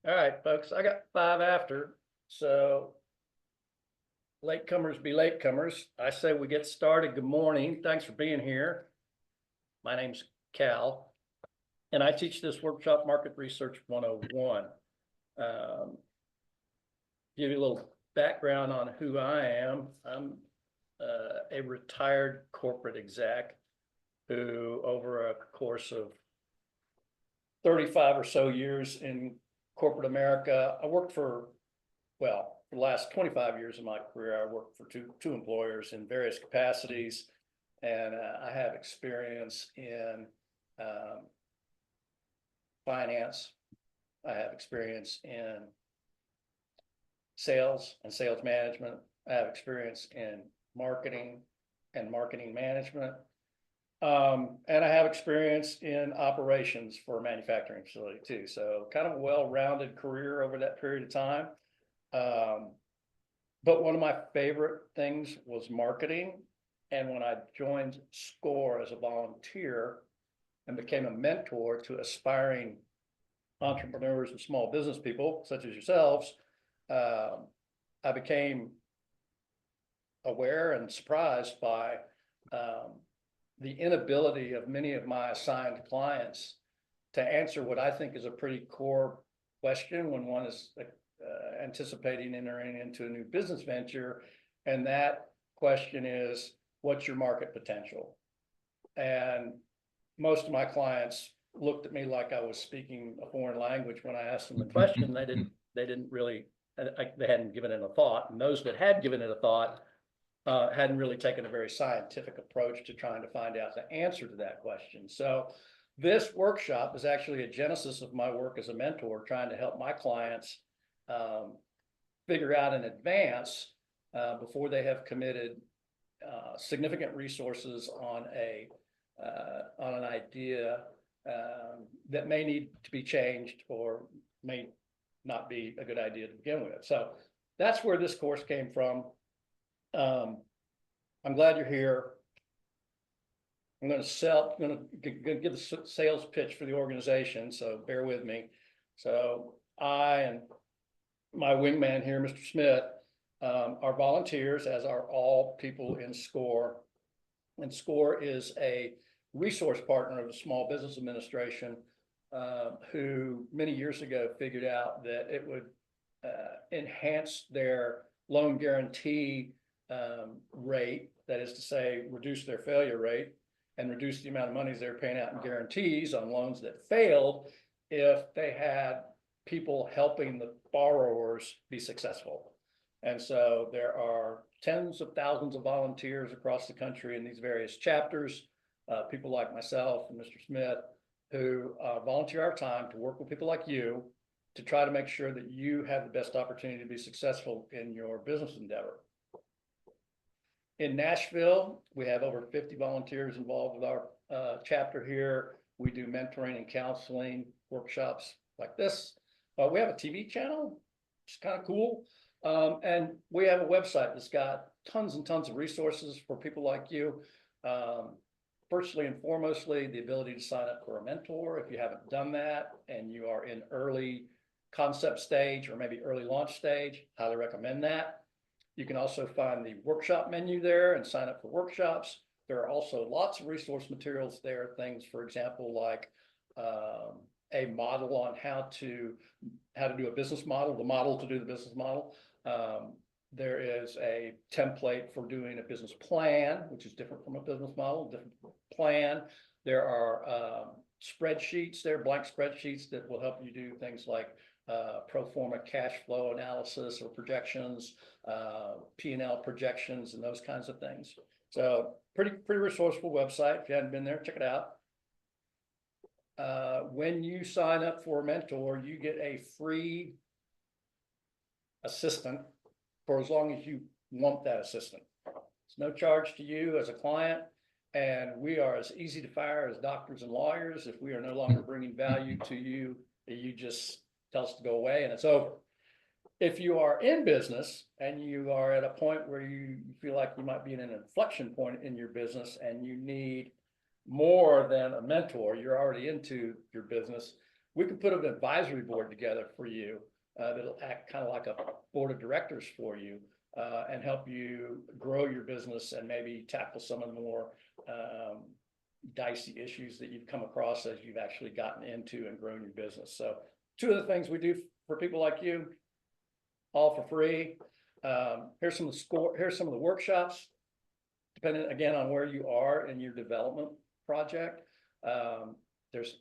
All right, folks, I got 5 after, so latecomers be latecomers. I say we get started. Good morning. Thanks for being here. My name's Cal, and I teach this workshop, Market Research 101. Give you a little background on who I am. I'm a retired corporate exec who, over a course of 35 or so years in corporate America, I worked for, well, for the last 25 years of my career, I worked for two employers in various capacities, and I have experience in finance. I have experience in sales and sales management. I have experience in marketing and marketing management. And I have experience in operations for a manufacturing facility too. So kind of a well-rounded career over that period of time. But one of my favorite things was marketing. And when I joined SCORE as a volunteer and became a mentor to aspiring entrepreneurs and small business people such as yourselves, I became aware and surprised by the inability of many of my assigned clients to answer what I think is a pretty core question when one is anticipating entering into a new business venture. And that question is, what's your market potential? And most of my clients looked at me like I was speaking a foreign language when I asked them the question. They didn't really, they hadn't given it a thought. And those that had given it a thought hadn't really taken a very scientific approach to trying to find out the answer to that question. So this workshop is actually a genesis of my work as a mentor, trying to help my clients figure out in advance before they have committed significant resources on an idea that may need to be changed or may not be a good idea to begin with. So that's where this course came from. I'm glad you're here. I'm going to give the sales pitch for the organization, so bear with me. So I and my wingman here, Mr. Smith, are volunteers, as are all people in SCORE. And SCORE is a resource partner of the Small Business Administration, who many years ago figured out that it would enhance their loan guarantee rate, that is to say, reduce their failure rate and reduce the amount of money they're paying out in guarantees on loans that failed if they had people helping the borrowers be successful. And so there are tens of thousands of volunteers across the country in these various chapters, people like myself and Mr. Smith, who volunteer our time to work with people like you to try to make sure that you have the best opportunity to be successful in your business endeavor. In Nashville, we have over 50 volunteers involved with our chapter here. We do mentoring and counseling workshops like this. We have a TV channel, which is kind of cool. And we have a website that's got tons and tons of resources for people like you. Firstly and foremostly, the ability to sign up for a mentor. If you haven't done that and you are in early concept stage or maybe early launch stage, highly recommend that. You can also find the workshop menu there and sign up for workshops. There are also lots of resource materials there, things, for example, like a model on how to do a business model, the model to do the business model. There is a template for doing a business plan, which is different from a business model, different plan. There are spreadsheets there, blank spreadsheets that will help you do things like pro forma cash flow analysis or projections, P&L projections, and those kinds of things. So pretty resourceful website. If you haven't been there, check it out. When you sign up for a mentor, you get a free assistant for as long as you want that assistant. It's no charge to you as a client, and we are as easy to fire as doctors and lawyers. If we are no longer bringing value to you, you just tell us to go away and it's over. If you are in business and you are at a point where you feel like you might be in an inflection point in your business and you need more than a mentor, you're already into your business, we can put an advisory board together for you that'll act kind of like a board of directors for you and help you grow your business and maybe tackle some of the more dicey issues that you've come across as you've actually gotten into and grown your business. So two of the things we do for people like you, all for free. Here's some of the workshops, depending again on where you are in your development project. There's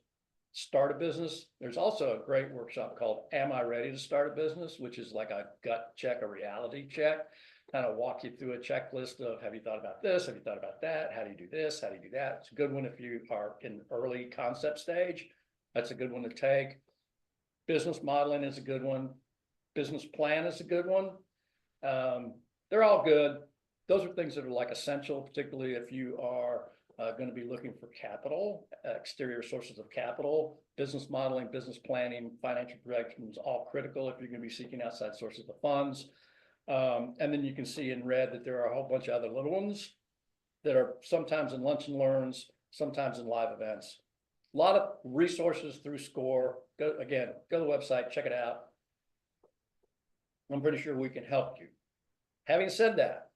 start a business. There's also a great workshop called Am I Ready to Start a Business, which is like a gut check, a reality check, kind of walk you through a checklist of, have you thought about this? Have you thought about that? How do you do this? How do you do that? It's a good one if you are in early concept stage. That's a good one to take. Business modeling is a good one. Business plan is a good one. They're all good. Those are things that are like essential, particularly if you are going to be looking for capital, exterior sources of capital. Business modeling, business planning, financial projections, all critical if you're going to be seeking outside sources of funds. And then you can see in red that there are a whole bunch of other little ones that are sometimes in lunch and learns, sometimes in live events. A lot of resources through SCORE. Go to the website, check it out. I'm pretty sure we can help you. Having said that,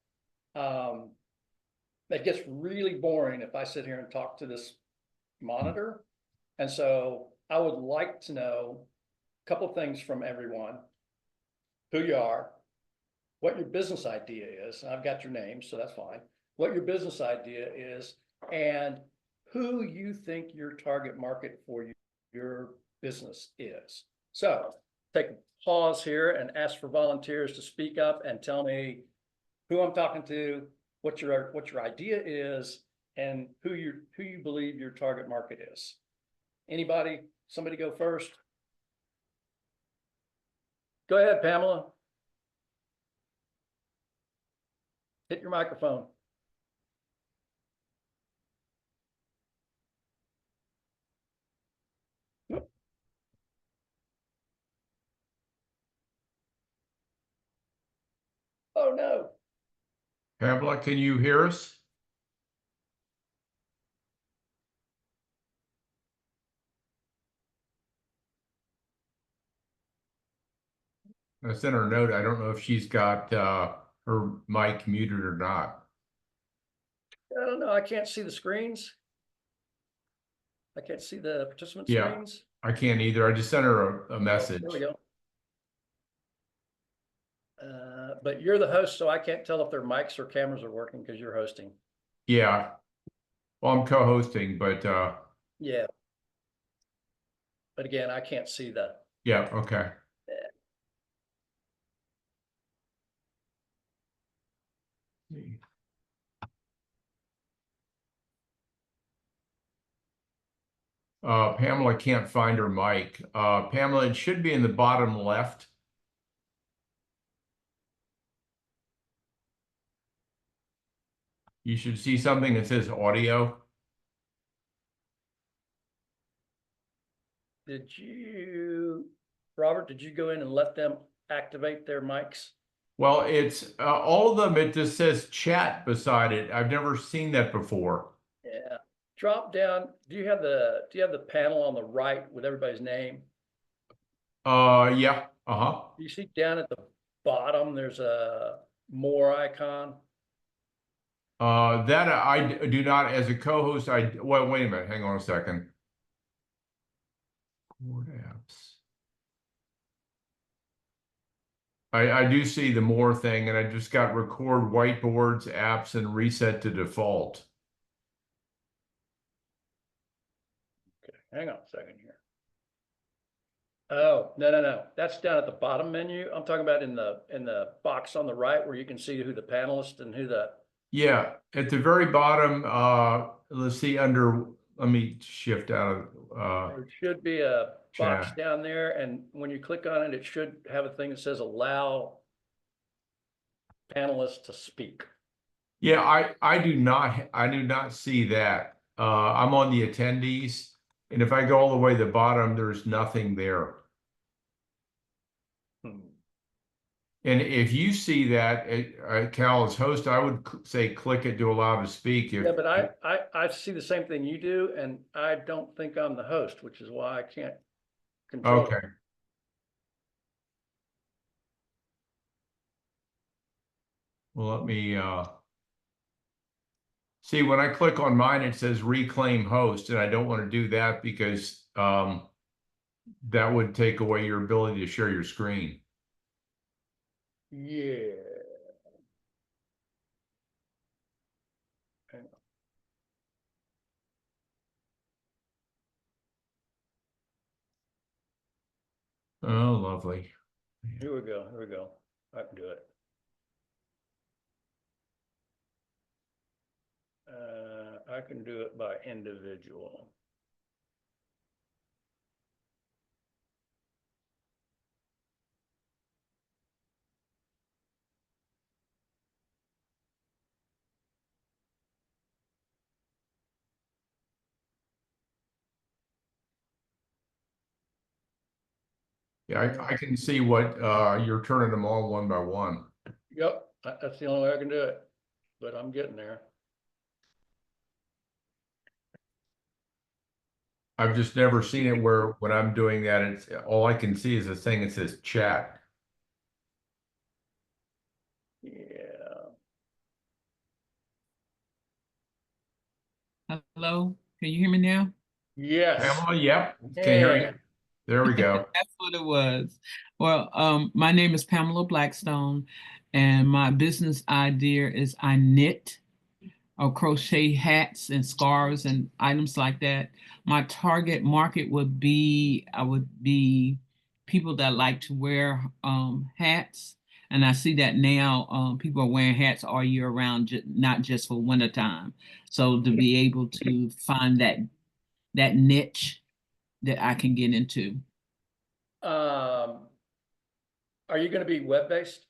that gets really boring if I sit here and talk to this monitor. And so I would like to know a couple of things from everyone: who you are, what your business idea is. I've got your name, so that's fine. What your business idea is, and who you think your target market for your business is. So take a pause here and ask for volunteers to speak up and tell me who I'm talking to, what your idea is, and who you believe your target market is. Anybody? Somebody go first. Go ahead, Pamela. Hit your microphone. Oh no. Pamela, can you hear us? I sent her a note. I don't know if she's got her mic muted or not. I don't know. I can't see the screens. I can't see the participant screens. I can't either. I just sent her a message. Oh, there we go. But you're the host, so I can't tell if their mics or cameras are working because you're hosting. Yeah. Well, I'm co-hosting, but yeah. But again, I can't see that. Yeah, okay. Pamela can't find her mic. Pamela, it should be in the bottom left. You should see something that says audio. Robert, did you go in and let them activate their mics? Well, it's all of them. It just says chat beside it. I've never seen that before. Yeah. Drop down. Do you have the panel on the right with everybody's name? Yeah. Uh-huh. You see down at the bottom, there's a more icon. That I do not, as a co-host, well, wait a minute, hang on a second. Board apps. I do see the more thing, and I just got record whiteboards, apps, and reset to default. Okay, hang on a second here. Oh, no. That's down at the bottom menu. I'm talking about in the box on the right where you can see who the panelists and who the. Yeah, at the very bottom, let's see under, let me shift out of there should be a box chat down there, and when you click on it, it should have a thing that says allow panelists to speak. Yeah, I do not see that. I'm on the attendees, and if I go all the way to the bottom, there's nothing there. And if you see that, Cal, as host, I would say click it to allow to speak. Yeah, but I see the same thing you do, and I don't think I'm the host, which is why I can't control. Okay. Well, let me see, when I click on mine, it says reclaim host, and I don't want to do that because that would take away your ability to share your screen. Yeah. Hang on. Oh, lovely. Here we go. Here we go. I can do it. I can do it by individual. Yeah, I can see what you're turning them on one by one. Yep, that's the only way I can do it, but I'm getting there. I've just never seen it where when I'm doing that, it's all I can see is a thing that says chat. Yeah. Hello, can you hear me now? Yes. Pamela, yep, can hear you. There we go. That's what it was. Well, my name is Pamela Blackstone, and my business idea is I knit or crochet hats and scarves and items like that. My target market would be people that like to wear hats. And I see that now people are wearing hats all year round, not just for wintertime. So to be able to find that niche that I can get into. Are you going to be web-based?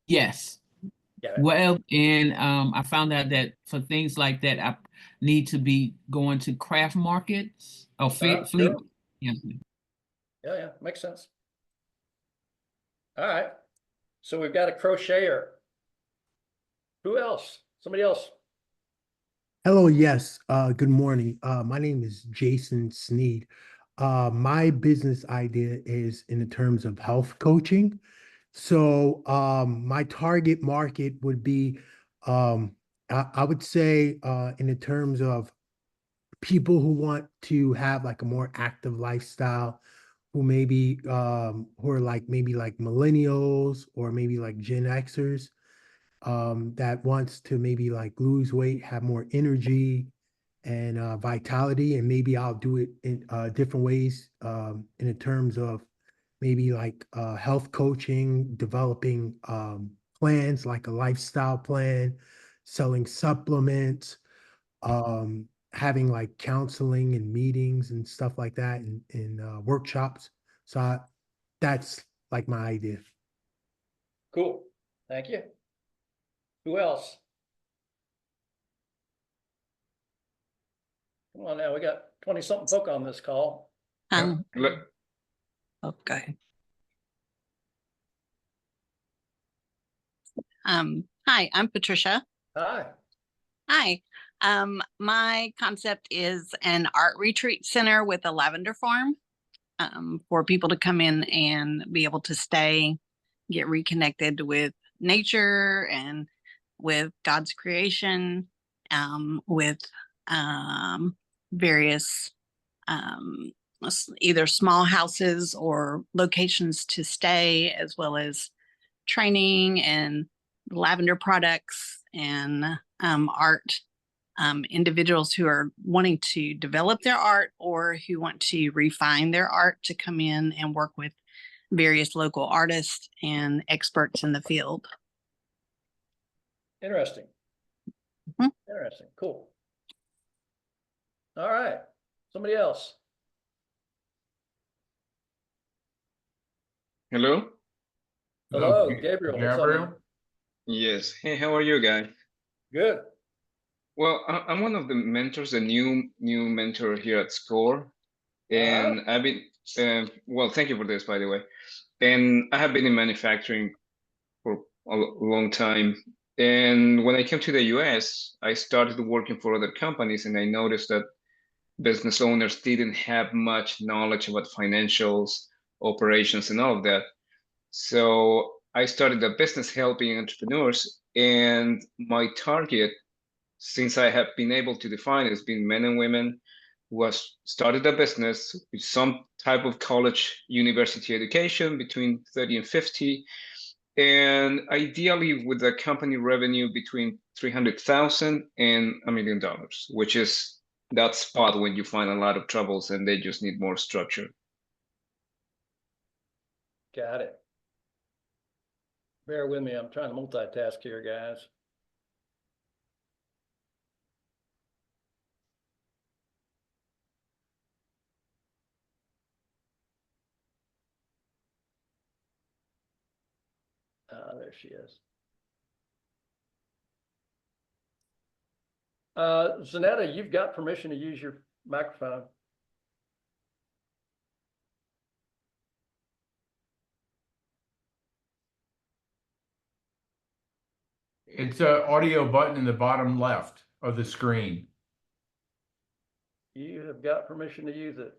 Yes. Yeah. Well, and I found out that for things like that, I need to be going to craft markets or flea. Sure. Yeah. Yeah, makes sense. All right. So we've got a crocheter. Who else? Somebody else. Hello, yes. Good morning. My name is Jason Sneed. My business idea is in the terms of health coaching. So my target market would be, I would say, in the terms of people who want to have like a more active lifestyle, who maybe who are like maybe like millennials or maybe like Gen Xers that wants to maybe like lose weight, have more energy and vitality. And maybe I'll do it in different ways in the terms of maybe like health coaching, developing plans like a lifestyle plan, selling supplements, having like counseling and meetings and stuff like that and workshops. So that's like my idea. Cool. Thank you. Who else? Come on now, we got 20-something folk on this call. Okay. Hi, I'm Patricia. Hi. Hi. My concept is an art retreat center with a lavender farm for people to come in and be able to stay, get reconnected with nature and with God's creation, with various either small houses or locations to stay, as well as training and lavender products and art. Individuals who are wanting to develop their art or who want to refine their art to come in and work with various local artists and experts in the field. Interesting. Interesting. Cool. All right. Somebody else. Hello? Hello, Gabriel. What's up, Gabriel? man? Yes. Hey, how are you guys? Good. Well, I'm one of the mentors, a new mentor here at SCORE. And I've been, well, thank you for this, by the way. And I have been in manufacturing for a long time. And when I came to the US, I started working for other companies and I noticed that business owners didn't have much knowledge about financials, operations, and all of that. So I started a business helping entrepreneurs, and my target, since I have been able to define it, has been men and women who have started a business with some type of college, university education between 30 and 50, and ideally with a company revenue between 300,000 and $1 million, which is that spot when you find a lot of troubles and they just need more structure. Got it. Bear with me, I'm trying to multitask here, guys. There she is. Zanetta, you've got permission to use your microphone. It's an audio button in the bottom left of the screen. You have got permission to use it.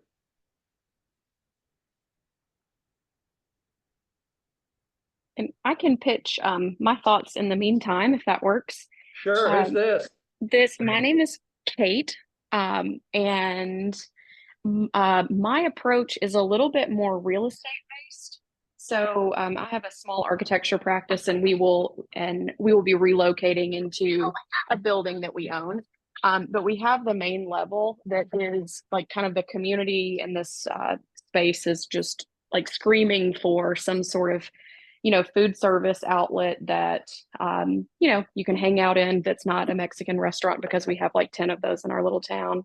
And I can pitch my thoughts in the meantime, if that works. Sure, who's this? My name is Kate, and my approach is a little bit more real estate based. So I have a small architecture practice, and we will be relocating into a building that we own. But we have the main level that is like kind of the community, and this space is just like screaming for some sort of, food service outlet that, you can hang out in that's not a Mexican restaurant, because we have like 10 of those in our little town.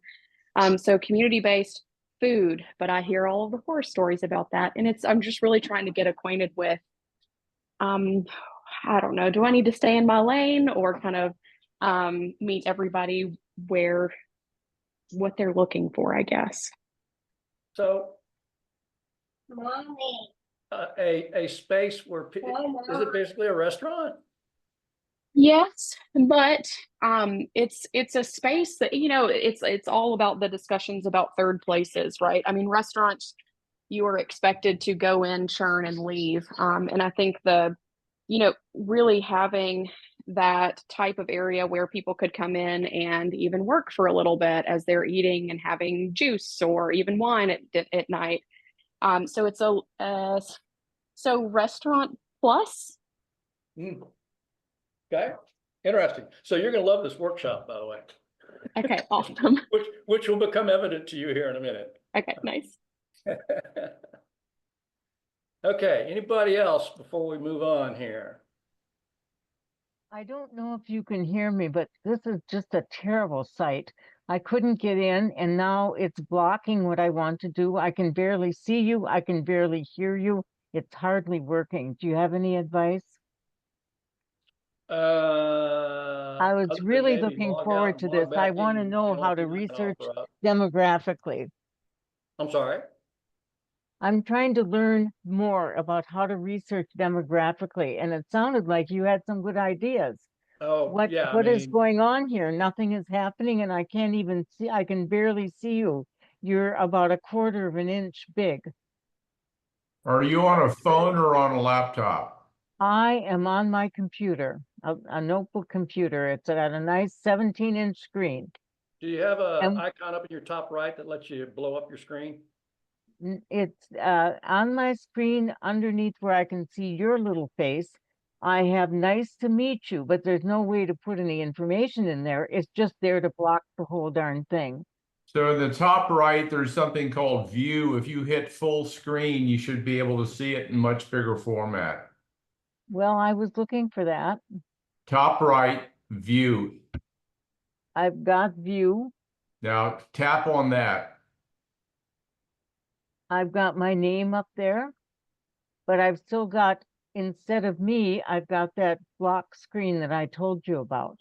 So community-based food, but I hear all of the horror stories about that. And I'm just really trying to get acquainted with, I don't know, do I need to stay in my lane or kind of meet everybody what they're looking for, I guess. So a space where is it basically a restaurant? Yes, but it's a space that, it's all about the discussions about third places, right? I mean, restaurants, you are expected to go in, churn, and leave. And I think really having that type of area where people could come in and even work for a little bit as they're eating and having juice or even wine at night. So it's so restaurant plus. Okay, interesting. So you're going to love this workshop, by the way. Okay, awesome. Which will become evident to you here in a minute. Okay, nice. Okay, anybody else before we move on here? I don't know if you can hear me, but this is just a terrible site. I couldn't get in, and now it's blocking what I want to do. I can barely see you. I can barely hear you. It's hardly working. Do you have any advice? I was really looking forward to this. I want to know how to research demographically. I'm sorry? I'm trying to learn more about how to research demographically, and it sounded like you had some good ideas. Oh, yeah. What is going on here? Nothing is happening, and I can't even see. I can barely see you. You're about 1/4 of an inch big. Are you on a phone or on a laptop? I am on my computer, a notebook computer. It's at a nice 17-inch screen. Do you have an icon up in your top right that lets you blow up your screen? It's on my screen underneath where I can see your little face. I have nice to meet you, but there's no way to put any information in there. It's just there to block the whole darn thing. So in the top right, there's something called view. If you hit full screen, you should be able to see it in much bigger format. Well, I was looking for that. Top right, view. I've got view. Now tap on that. I've got my name up there, but I've still got, instead of me, I've got that block screen that I told you about.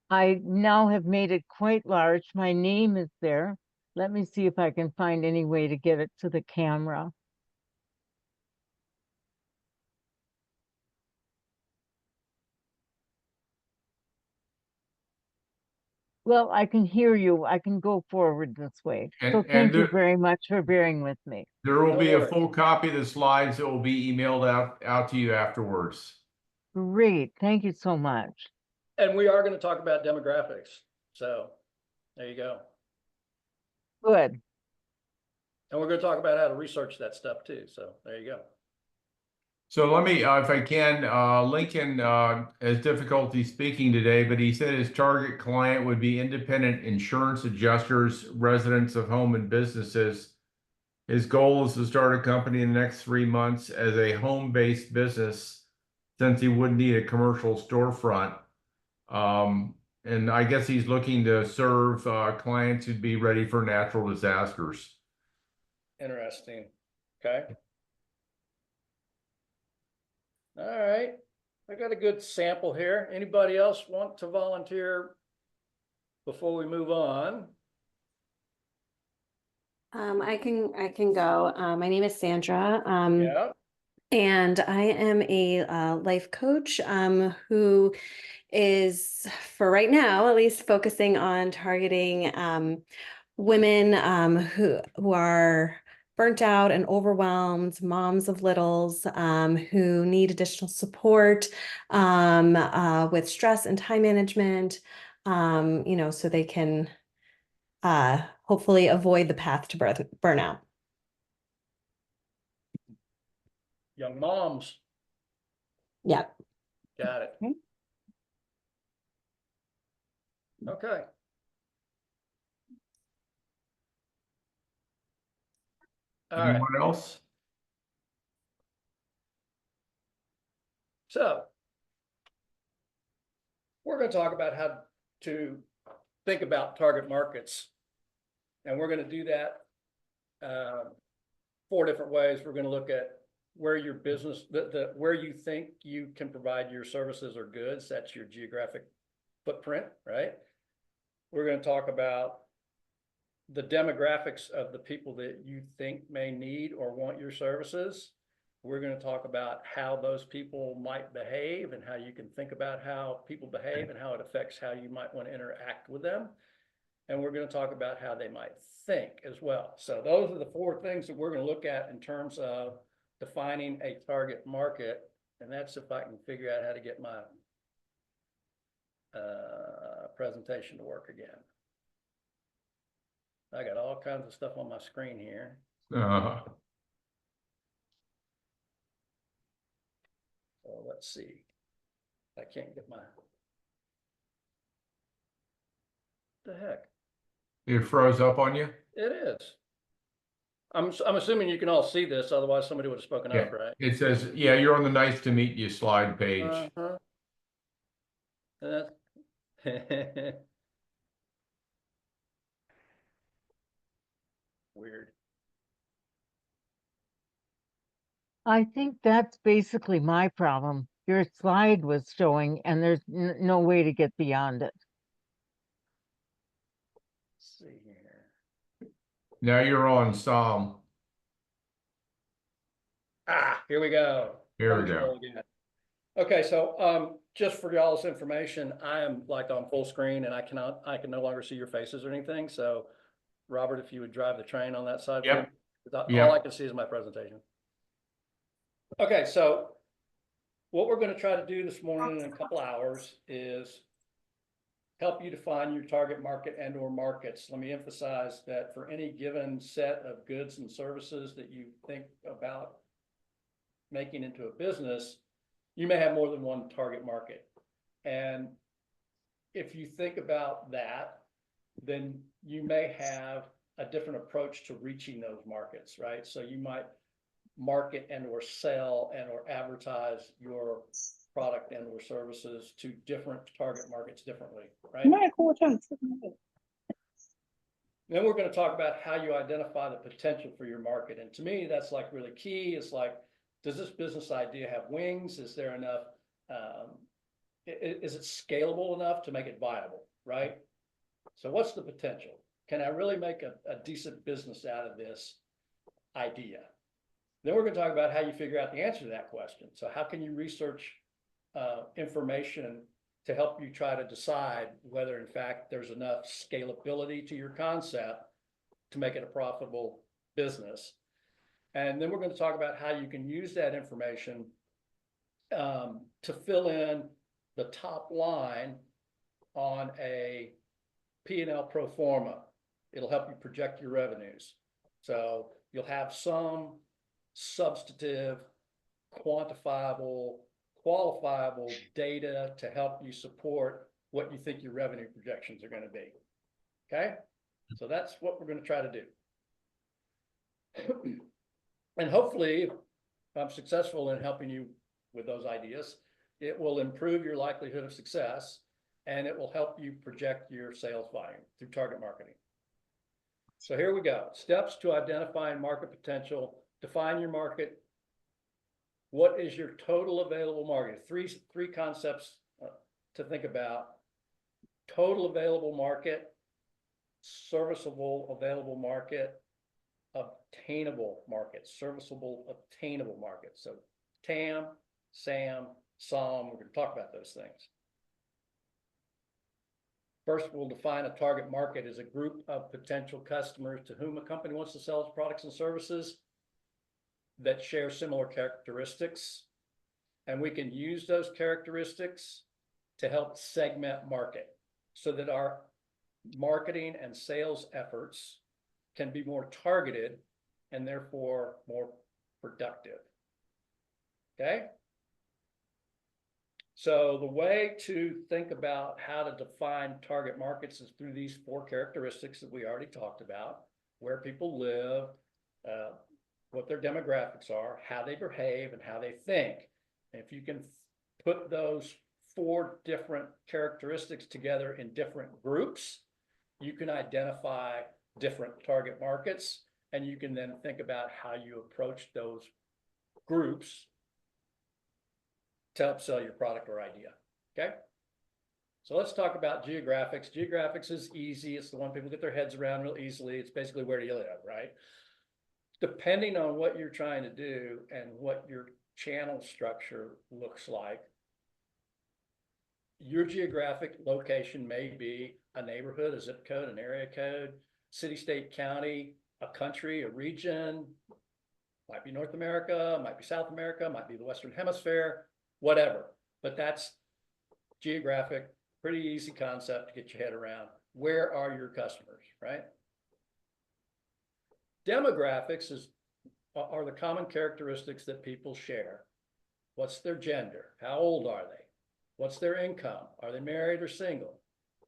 I now have made it quite large. My name is there. Let me see if I can find any way to get it to the camera. Well, I can hear you. I can go forward this way. So And thank you very much for bearing with me. there will No be a worries. full copy of the slides that will be emailed out to you afterwards. Great. Thank you so much. And we are going to talk about demographics. So there you go. Good. And we're going to talk about how to research that stuff too. So there you go. So let me, if I can, Lincoln has difficulty speaking today, but he said his target client would be independent insurance adjusters, residents of home and businesses. His goal is to start a company in the next 3 months as a home-based business, since he wouldn't need a commercial storefront. And I guess he's looking to serve clients who'd be ready for natural disasters. Interesting. Okay. All right. I got a good sample here. Anybody else want to volunteer before we move on? I can go. My name is Sandra. Yeah. And I am a life coach who is, for right now, at least focusing on targeting women who are burnt out and overwhelmed, moms of littles who need additional support with stress and time management, so they can hopefully avoid the path to burnout. Young moms. Yeah. Got it. Okay. All right. Anyone else? So we're going to talk about how to think about target markets. And we're going to do that 4 different ways. We're going to look at where your business, where you think you can provide your services or goods. That's your geographic footprint, right? We're going to talk about the demographics of the people that you think may need or want your services. We're going to talk about how those people might behave and how you can think about how people behave and how it affects how you might want to interact with them. And we're going to talk about how they might think as well. So those are the 4 things that we're going to look at in terms of defining a target market. And that's if I can figure out how to get my presentation to work again. I got all kinds of stuff on my screen here. So let's see. I can't get my, the heck? It froze up on you? It is. I'm assuming you can all see this, otherwise somebody would have spoken Yeah. up, right? It says, yeah, you're on the nice to meet you slide page. Weird. I think that's basically my problem. Your slide was showing and there's no way to get beyond it. Let's see here. Now you're on Psalm. Here we go. Here we go. Okay, so just for y'all's information, I am like on full screen and I can no longer see your faces or anything. So Robert, if you would drive the train on that side. Yep. All I can see is my presentation. Okay, so what we're going to try to do this morning in a couple hours is help you define your target market and or markets. Let me emphasize that for any given set of goods and services that you think about making into a business, you may have more than one target market. And if you think about that, then you may have a different approach to reaching those markets, right? So you might market and or sell and or advertise your product and or services to different target markets differently, right? Then we're going to talk about how you identify the potential for your market. And to me, that's like really key. It's like, does this business idea have wings? Is there enough, is it scalable enough to make it viable, right? So what's the potential? Can I really make a decent business out of this idea? Then we're going to talk about how you figure out the answer to that question. So how can you research information to help you try to decide whether in fact there's enough scalability to your concept to make it a profitable business. And then we're going to talk about how you can use that information to fill in the top line on a P&L pro forma. It'll help you project your revenues. So you'll have some substantive, quantifiable, qualifiable data to help you support what you think your revenue projections are going to be. Okay? So that's what we're going to try to do. And hopefully, if I'm successful in helping you with those ideas, it will improve your likelihood of success, and it will help you project your sales volume through target marketing. So here we go. Steps to identifying market potential. Define your market. What is your total available market? Three concepts to think about. Total available market, serviceable available market, obtainable market, serviceable obtainable market. So TAM, SAM, SOM, we're going to talk about those things. First, we'll define a target market as a group of potential customers to whom a company wants to sell its products and services that share similar characteristics. And we can use those characteristics to help segment market so that our marketing and sales efforts can be more targeted and therefore more productive. Okay? So the way to think about how to define target markets is through these 4 characteristics that we already talked about: where people live, what their demographics are, how they behave, and how they think. And if you can put those 4 different characteristics together in different groups, you can identify different target markets, and you can then think about how you approach those groups to help sell your product or idea. Okay? So let's talk about geographics. Geographics is easy. It's the one people get their heads around real easily. It's basically where do you live, right? Depending on what you're trying to do and what your channel structure looks like, your geographic location may be a neighborhood, a zip code, an area code, city, state, county, a country, a region, might be North America, might be South America, might be the Western Hemisphere, whatever. But that's geographic, pretty easy concept to get your head around. Where are your customers, right? Demographics are the common characteristics that people share. What's their gender? How old are they? What's their income? Are they married or single?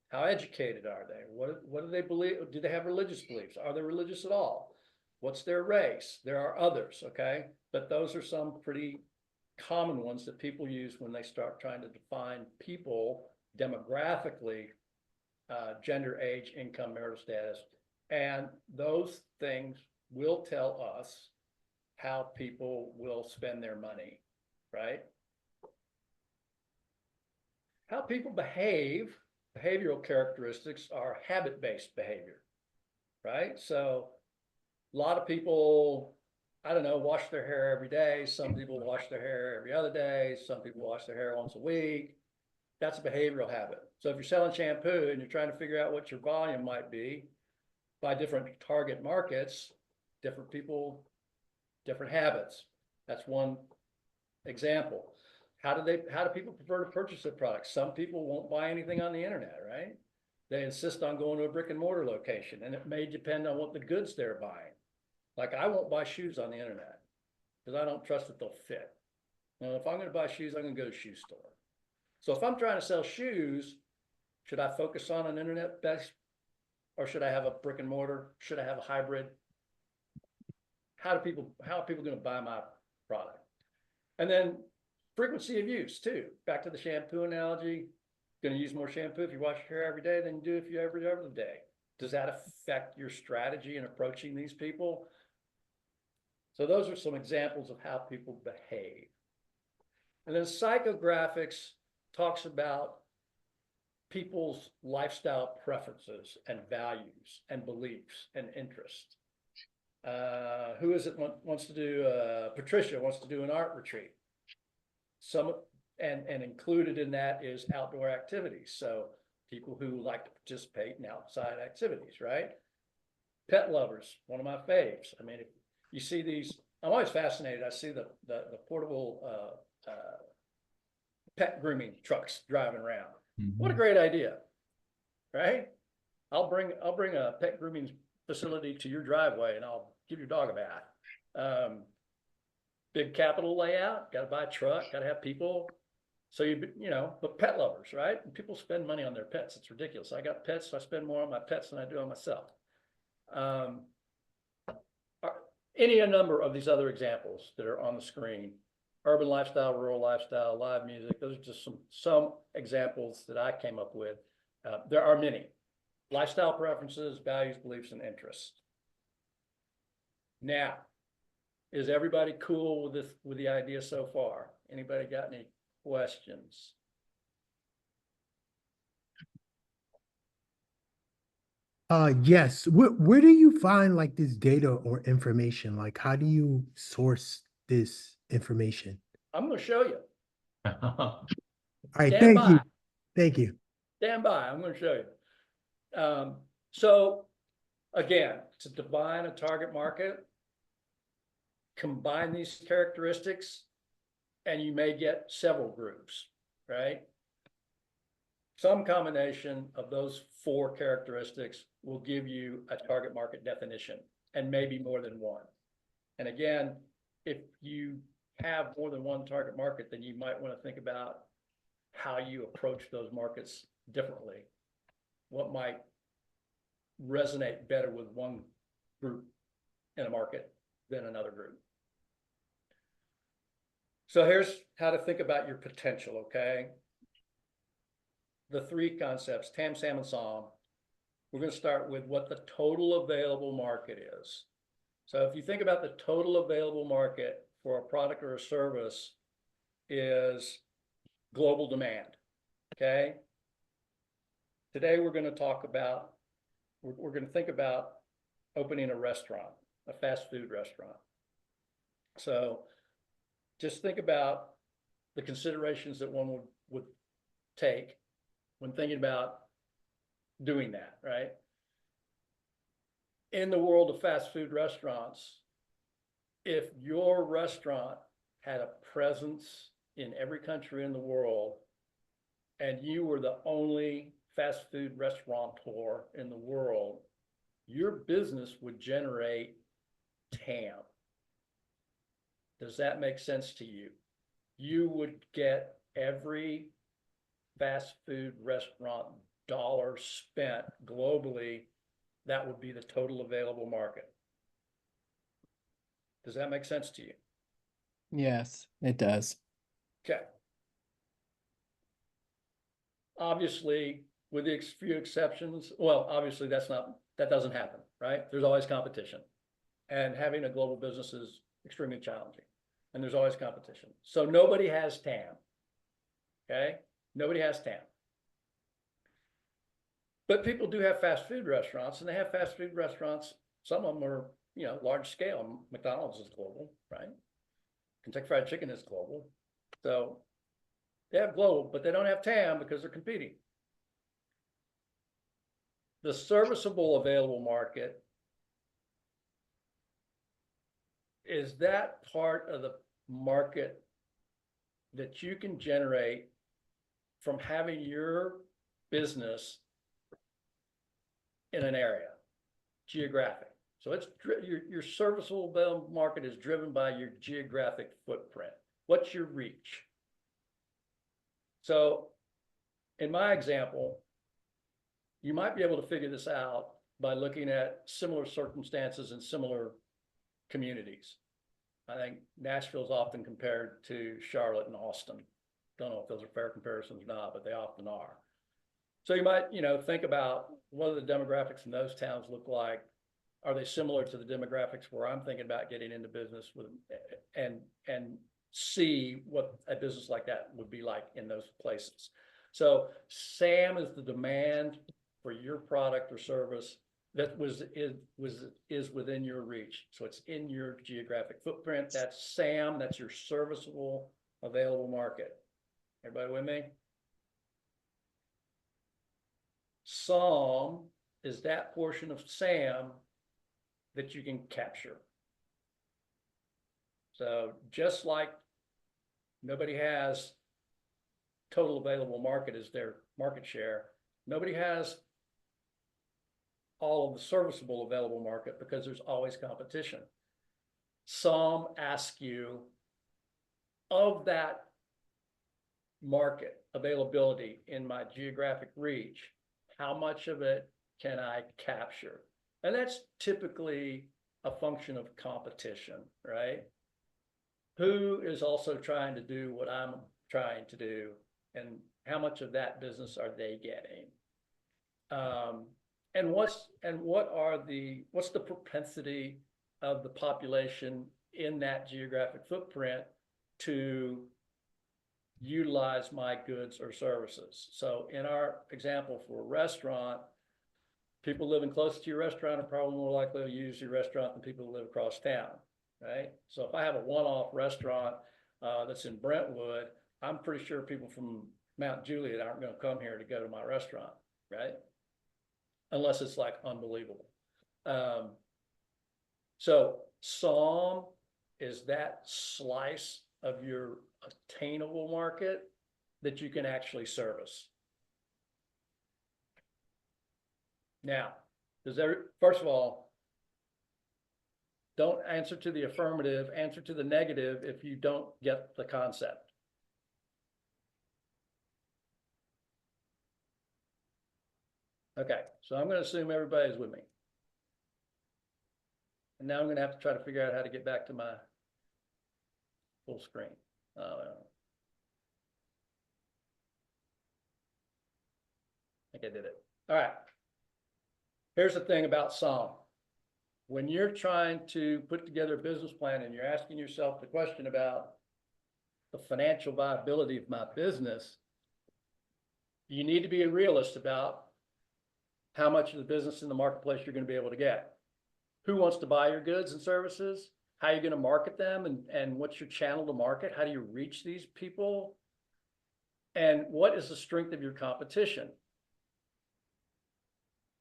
How educated are they? What do they believe? Do they have religious beliefs? Are they religious at all? What's their race? There are others, okay? But those are some pretty common ones that people use when they start trying to define people demographically, gender, age, income, marital status. And those things will tell us how people will spend their money, right? How people behave, behavioral characteristics are habit-based behavior, right? So a lot of people, I don't know, wash their hair every day. Some people wash their hair every other day. Some people wash their hair once a week. That's a behavioral habit. So if you're selling shampoo and you're trying to figure out what your volume might be by different target markets, different people, different habits. That's one example. How do people prefer to purchase their products? Some people won't buy anything on the internet, right? They insist on going to a brick and mortar location, and it may depend on what the goods they're buying. Like I won't buy shoes on the internet because I don't trust that they'll fit. And if I'm going to buy shoes, I'm going to go to a shoe store. So if I'm trying to sell shoes, should I focus on an internet best, or should I have a brick and mortar? Should I have a hybrid? How are people going to buy my product? And then frequency of use too. Back to the shampoo analogy. Going to use more shampoo if you wash your hair every day than you do if you every other day. Does that affect your strategy in approaching these people? So those are some examples of how people behave. And then psychographics talks about people's lifestyle preferences and values and beliefs and interests. Who is it wants to do? Patricia wants to do an art retreat. and included in that is outdoor activities. So people who like to participate in outside activities, right? Pet lovers, one of my faves. I mean, if you see these, I'm always fascinated. I see the portable pet grooming trucks driving around. What a great idea, right? I'll bring a pet grooming facility to your driveway and I'll give your dog a bath. Big capital layout, got to buy a truck, got to have people. So but pet lovers, right? And people spend money on their pets. It's ridiculous. I got pets, so I spend more on my pets than I do on myself. Any number of these other examples that are on the screen: urban lifestyle, rural lifestyle, live music. Those are just some examples that I came up with. There are many. Lifestyle preferences, values, beliefs, and interests. Now, is everybody cool with the idea so far? Anybody got any questions? Yes. Where do you find like this data or information? Like, how do you source this information? I'm going to show you. All right, Stand thank by. you. Thank you. Stand by. I'm going to show you. So again, to define a target market, combine these characteristics, and you may get several groups, right? Some combination of those 4 characteristics will give you a target market definition, and maybe more than one. And again, if you have more than one target market, then you might want to think about how you approach those markets differently. What might resonate better with one group in a market than another group. So here's how to think about your potential, okay? The 3 concepts, TAM, SAM, and SOM. We're going to start with what the total available market is. So if you think about the total available market for a product or a service is global demand, okay? Today we're going to talk about, we're going to think about opening a restaurant, a fast food restaurant. So just think about the considerations that one would take when thinking about doing that, right? In the world of fast food restaurants, if your restaurant had a presence in every country in the world and you were the only fast food restaurateur in the world, your business would generate TAM. Does that make sense to you? You would get every fast food restaurant dollar spent globally. That would be the total available market. Does that make sense to you? Yes, it does. Okay. Obviously, with the few exceptions, well, obviously that doesn't happen, right? There's always competition, and having a global business is extremely challenging, and there's always competition. So nobody has TAM, okay? Nobody has TAM. But people do have fast food restaurants, and they have fast food restaurants. Some of them are, large scale. McDonald's is global, right? Kentucky Fried Chicken is global. So they have global, but they don't have TAM because they're competing. The serviceable available market is that part of the market that you can generate from having your business in an area, geographic. So it's your serviceable market is driven by your geographic footprint. What's your reach? So in my example, you might be able to figure this out by looking at similar circumstances in similar communities. I think Nashville is often compared to Charlotte and Austin. Don't know if those are fair comparisons or not, but they often are. So you might, think about what do the demographics in those towns look like? Are they similar to the demographics where I'm thinking about getting into business with, and see what a business like that would be like in those places. So SAM is the demand for your product or service that is within your reach. So it's in your geographic footprint. That's SAM. That's your serviceable available market. Everybody with me? SOM is that portion of SAM that you can capture. So just like nobody has total available market as their market share, nobody has all of the serviceable available market because there's always competition. SOM asks you, of that market availability in my geographic reach, how much of it can I capture? And that's typically a function of competition, right? Who is also trying to do what I'm trying to do, and how much of that business are they getting? And what's the propensity of the population in that geographic footprint to utilize my goods or services? So in our example for a restaurant, people living close to your restaurant are probably more likely to use your restaurant than people who live across town, right? So if I have a one-off restaurant that's in Brentwood, I'm pretty sure people from Mount Juliet aren't going to come here to go to my restaurant, right? Unless it's like unbelievable. So SOM is that slice of your attainable market that you can actually service. Now, first of all, don't answer to the affirmative, answer to the negative if you don't get the concept. Okay, so I'm going to assume everybody's with me. And now I'm going to have to try to figure out how to get back to my full screen. I think I did it. All right. Here's the thing about SOM. When you're trying to put together a business plan and you're asking yourself the question about the financial viability of my business, you need to be a realist about how much of the business in the marketplace you're going to be able to get. Who wants to buy your goods and services? How are you going to market them? And what's your channel to market? How do you reach these people? And what is the strength of your competition?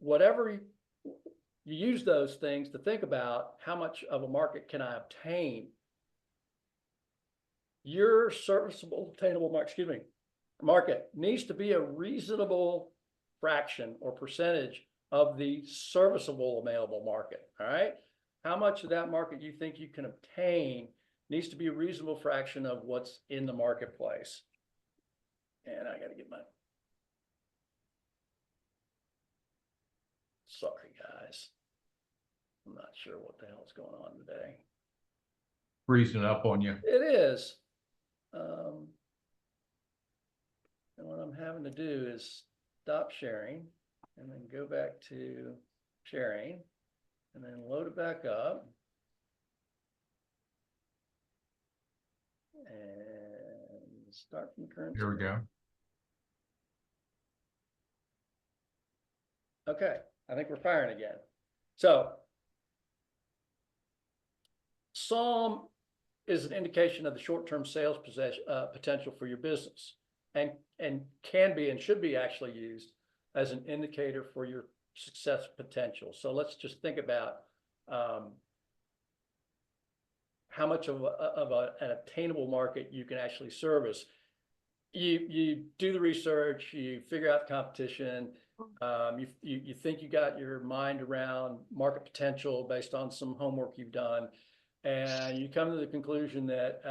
Whatever you use those things to think about how much of a market can I obtain. Your serviceable, attainable market needs to be a reasonable fraction or percentage of the serviceable available market. All right. How much of that market you think you can obtain needs to be a reasonable fraction of what's in the marketplace. And I got to get my, sorry guys, I'm not sure what the hell is going on today. Freezing up on you. It is. And what I'm having to do is stop sharing and then go back to sharing and then load it back up. And start from current. Here we go. Okay, I think we're firing again. So SOM is an indication of the short-term sales potential for your business, and can be and should be actually used as an indicator for your success potential. So let's just think about how much of an attainable market you can actually service. You do the research, you figure out the competition, you think you got your mind around market potential based on some homework you've done, and you come to the conclusion that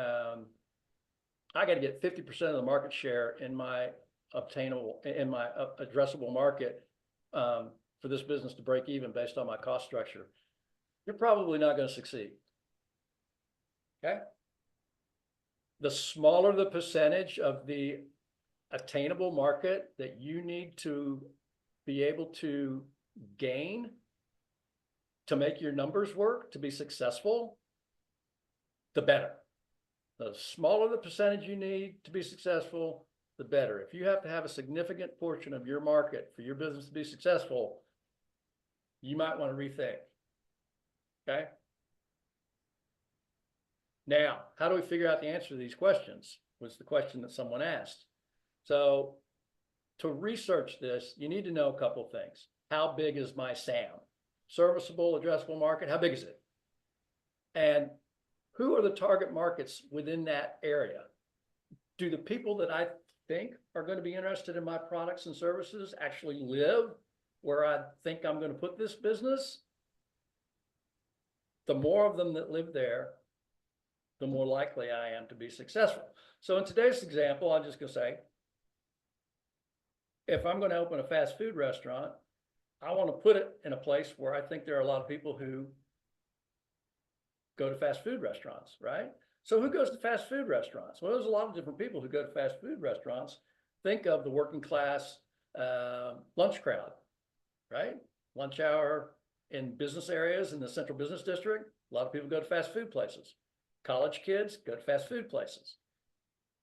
I got to get 50% of the market share in my addressable market for this business to break even based on my cost structure. You're probably not going to succeed. Okay. The smaller the percentage of the attainable market that you need to be able to gain to make your numbers work, to be successful, the better. The smaller the percentage you need to be successful, the better. If you have to have a significant portion of your market for your business to be successful, you might want to rethink. Okay. Now, how do we figure out the answer to these questions? Was the question that someone asked. So to research this, you need to know a couple of things. How big is my SAM? Serviceable addressable market, how big is it? And who are the target markets within that area? Do the people that I think are going to be interested in my products and services actually live where I think I'm going to put this business? The more of them that live there, the more likely I am to be successful. So in today's example, I'm just going to say, if I'm going to open a fast food restaurant, I want to put it in a place where I think there are a lot of people who go to fast food restaurants, right? So who goes to fast food restaurants? Well, there's a lot of different people who go to fast food restaurants. Think of the working class lunch crowd, right? Lunch hour in business areas in the central business district. A lot of people go to fast food places. College kids go to fast food places.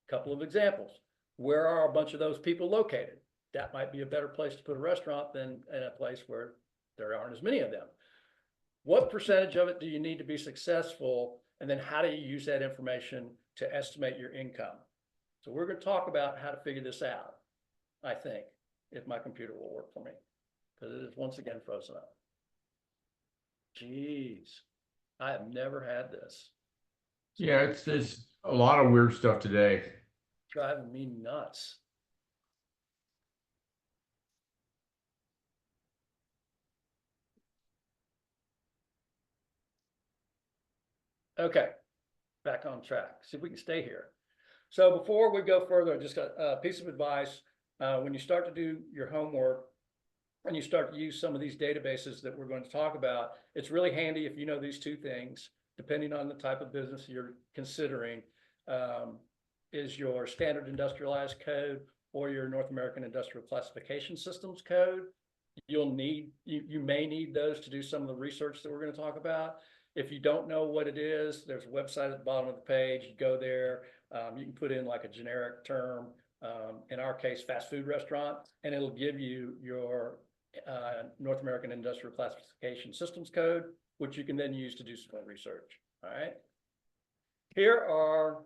A couple of examples. Where are a bunch of those people located? That might be a better place to put a restaurant than in a place where there aren't as many of them. What percentage of it do you need to be successful? And then how do you use that information to estimate your income? So we're going to talk about how to figure this out, I think, if my computer will work for me, because it is once again frozen up. Jeez, I have never had this. Yeah, it's a lot of weird stuff today. Driving me nuts. Okay, back on track. See if we can stay here. So before we go further, just a piece of advice. When you start to do your homework and you start to use some of these databases that we're going to talk about, it's really handy if you know these two things, depending on the type of business you're considering, is your standard industrialized code or your North American Industrial Classification Systems code. You may need those to do some of the research that we're going to talk about. If you don't know what it is, there's a website at the bottom of the page. You go there. You can put in like a generic term, in our case, fast food restaurant, and it'll give you your North American Industrial Classification Systems code, which you can then use to do some research. All right. Here are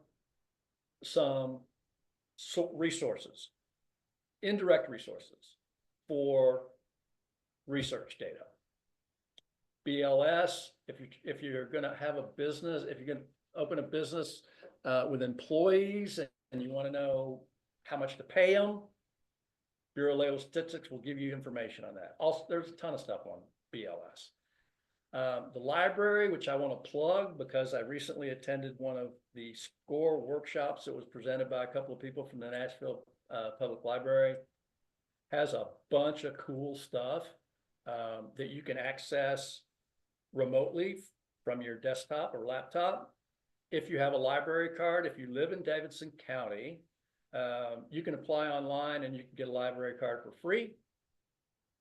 some resources, indirect resources for research data. BLS, if you're going to have a business, if you're going to open a business with employees and you want to know how much to pay them, Bureau of Labor Statistics will give you information on that. Also, there's a ton of stuff on BLS. The library, which I want to plug because I recently attended one of the SCORE workshops that was presented by a couple of people from the Nashville Public Library, has a bunch of cool stuff that you can access remotely from your desktop or laptop. If you have a library card, if you live in Davidson County, you can apply online and you can get a library card for free.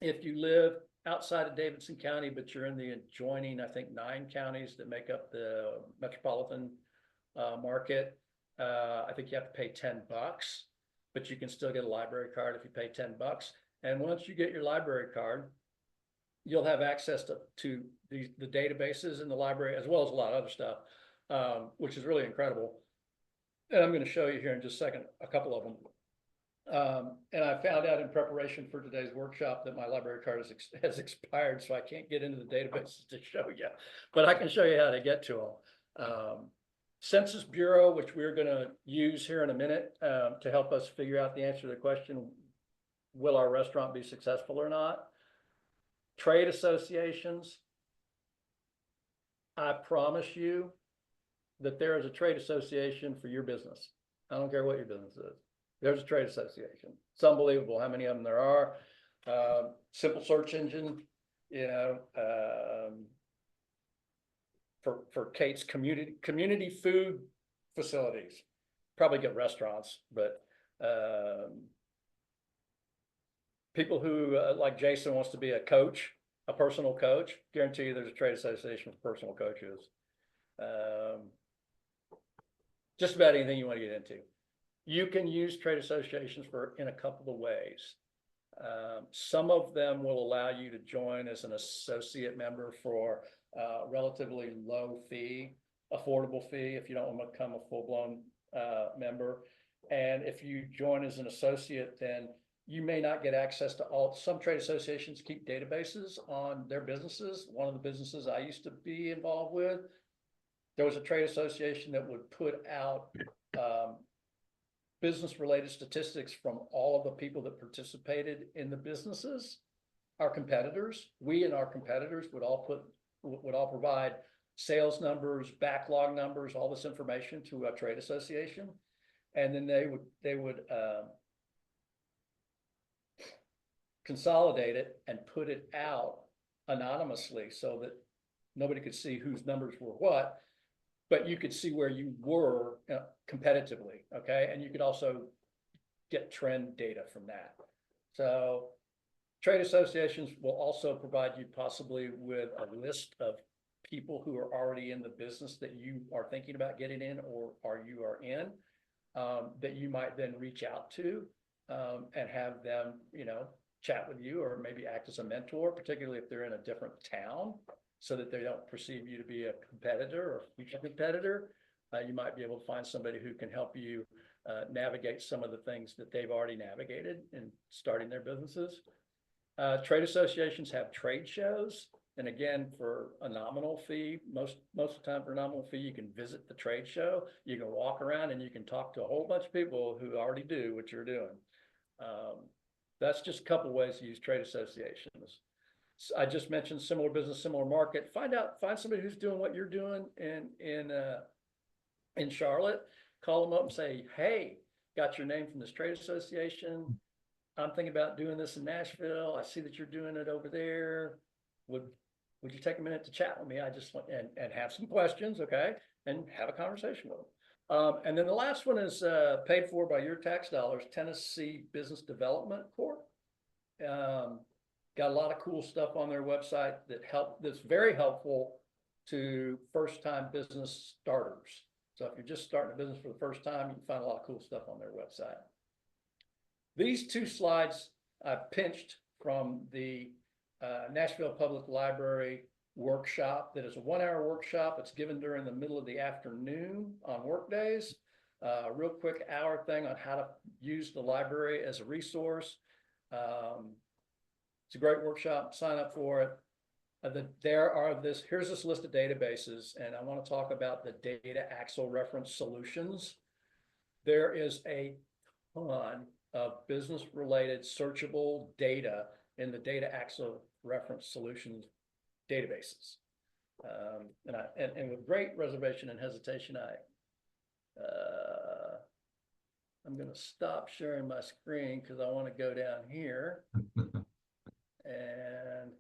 If you live outside of Davidson County, but you're in the adjoining, I think, 9 counties that make up the metropolitan market, I think you have to pay $10, but you can still get a library card if you pay $10. And once you get your library card, you'll have access to the databases in the library, as well as a lot of other stuff, which is really incredible. And I'm going to show you here in just a second, a couple of them. And I found out in preparation for today's workshop that my library card has expired, so I can't get into the databases to show you, but I can show you how to get to them. Census Bureau, which we're going to use here in a minute to help us figure out the answer to the question, will our restaurant be successful or not? Trade associations. I promise you that there is a trade association for your business. I don't care what your business is. There's a trade association. It's unbelievable how many of them there are. Simple search engine, you know, for Kate's community food facilities. Probably get restaurants, but people who like Jason wants to be a coach, a personal coach, guarantee you there's a trade association for personal coaches. Just about anything you want to get into. You can use trade associations in a couple of ways. Some of them will allow you to join as an associate member for a relatively low fee, affordable fee if you don't want to become a full-blown member. And if you join as an associate, then you may not get access to all, some trade associations keep databases on their businesses. One of the businesses I used to be involved with, there was a trade association that would put out business-related statistics from all of the people that participated in the businesses. Our competitors, we and our competitors would all provide sales numbers, backlog numbers, all this information to a trade association. And then they would consolidate it and put it out anonymously so that nobody could see whose numbers were what, but you could see where you were competitively, okay? And you could also get trend data from that. So trade associations will also provide you possibly with a list of people who are already in the business that you are thinking about getting in or you are in, that you might then reach out to and have them, chat with you or maybe act as a mentor, particularly if they're in a different town, so that they don't perceive you to be a competitor or future competitor. You might be able to find somebody who can help you navigate some of the things that they've already navigated in starting their businesses. Trade associations have trade shows. And again, for a nominal fee, most of the time for a nominal fee, you can visit the trade show. You can walk around and you can talk to a whole bunch of people who already do what you're doing. That's just a couple of ways to use trade associations. So I just mentioned similar business, similar market. Find somebody who's doing what you're doing in Charlotte. Call them up and say, hey, got your name from this trade association. I'm thinking about doing this in Nashville. I see that you're doing it over there. Would you take a minute to chat with me? I just want and have some questions, okay? And have a conversation with them. And then the last one is paid for by your tax dollars, Tennessee Business Development Corp. Got a lot of cool stuff on their website that's very helpful to first-time business starters. So if you're just starting a business for the first time, you can find a lot of cool stuff on their website. These two slides I pinched from the Nashville Public Library workshop. That is a 1-hour workshop. It's given during the middle of the afternoon on work days. A real quick hour thing on how to use the library as a resource. It's a great workshop. Sign up for it. Here's this list of databases, and I want to talk about the data axle reference solutions. There is a ton of business-related searchable data in the data axle reference solutions databases. And with great reservation and hesitation, I'm going to stop sharing my screen because I want to go down here and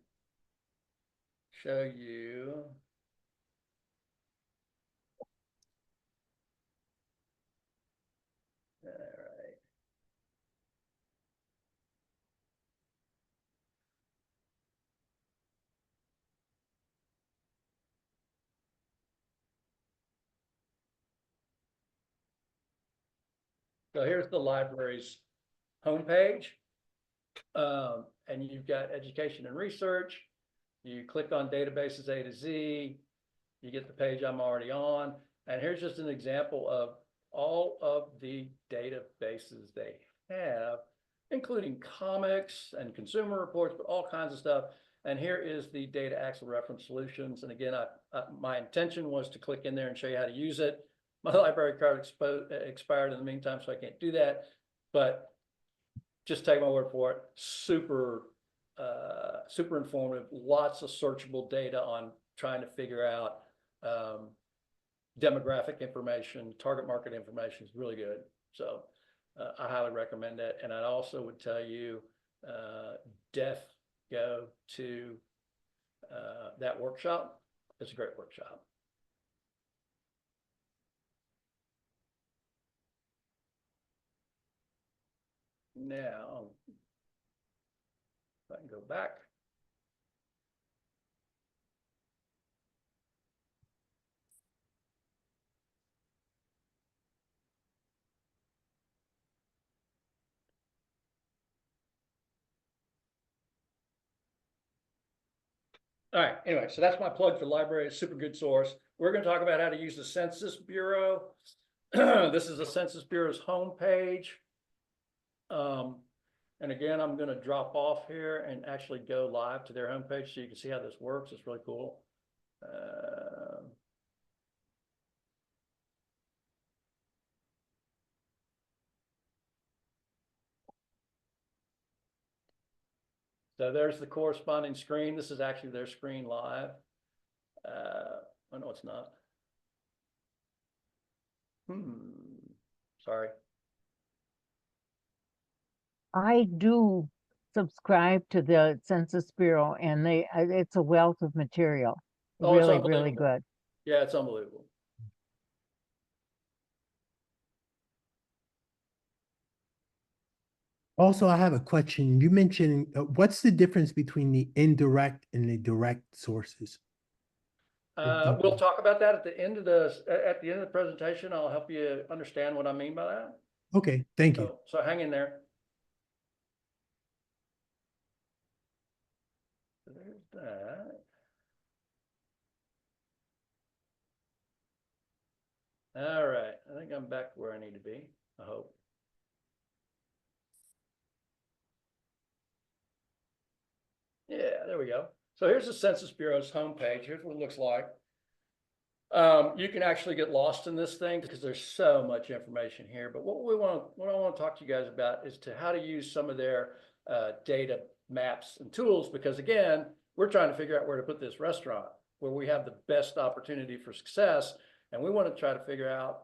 show you. All right. So here's the library's homepage. And you've got education and research. You click on databases A to Z. You get the page I'm already on. And here's just an example of all of the databases they have, including comics and consumer reports, but all kinds of stuff. And here is the data axle reference solutions. And again, my intention was to click in there and show you how to use it. My library card expired in the meantime, so I can't do that. But just take my word for it. Super informative. Lots of searchable data on trying to figure out demographic information, target market information is really good. So I highly recommend it. And I also would tell you, go to that workshop. It's a great workshop. Now, if I can go back. All right, anyway, so that's my plug for the library. It's a super good source. We're going to talk about how to use the Census Bureau. This is the Census Bureau's homepage. And again, I'm going to drop off here and actually go live to their homepage so you can see how this works. It's really cool. So there's the corresponding screen. This is actually their screen live. Oh, no, it's not. Sorry. I do subscribe to the Census Bureau, and it's a wealth of material. Oh, it's Really, really unbelievable. good. Yeah, it's unbelievable. Also, I have a question. You mentioned what's the difference between the indirect and the direct sources? We'll talk about that at the end of the presentation. I'll help you understand what I mean by that. Okay, thank you. So hang in there. There's that. All right, I think I'm back where I need to be, I hope. Yeah, there we go. So here's the Census Bureau's homepage. Here's what it looks like. You can actually get lost in this thing because there's so much information here. But what I want to talk to you guys about is to how to use some of their data maps and tools, because again, we're trying to figure out where to put this restaurant, where we have the best opportunity for success. And we want to try to figure out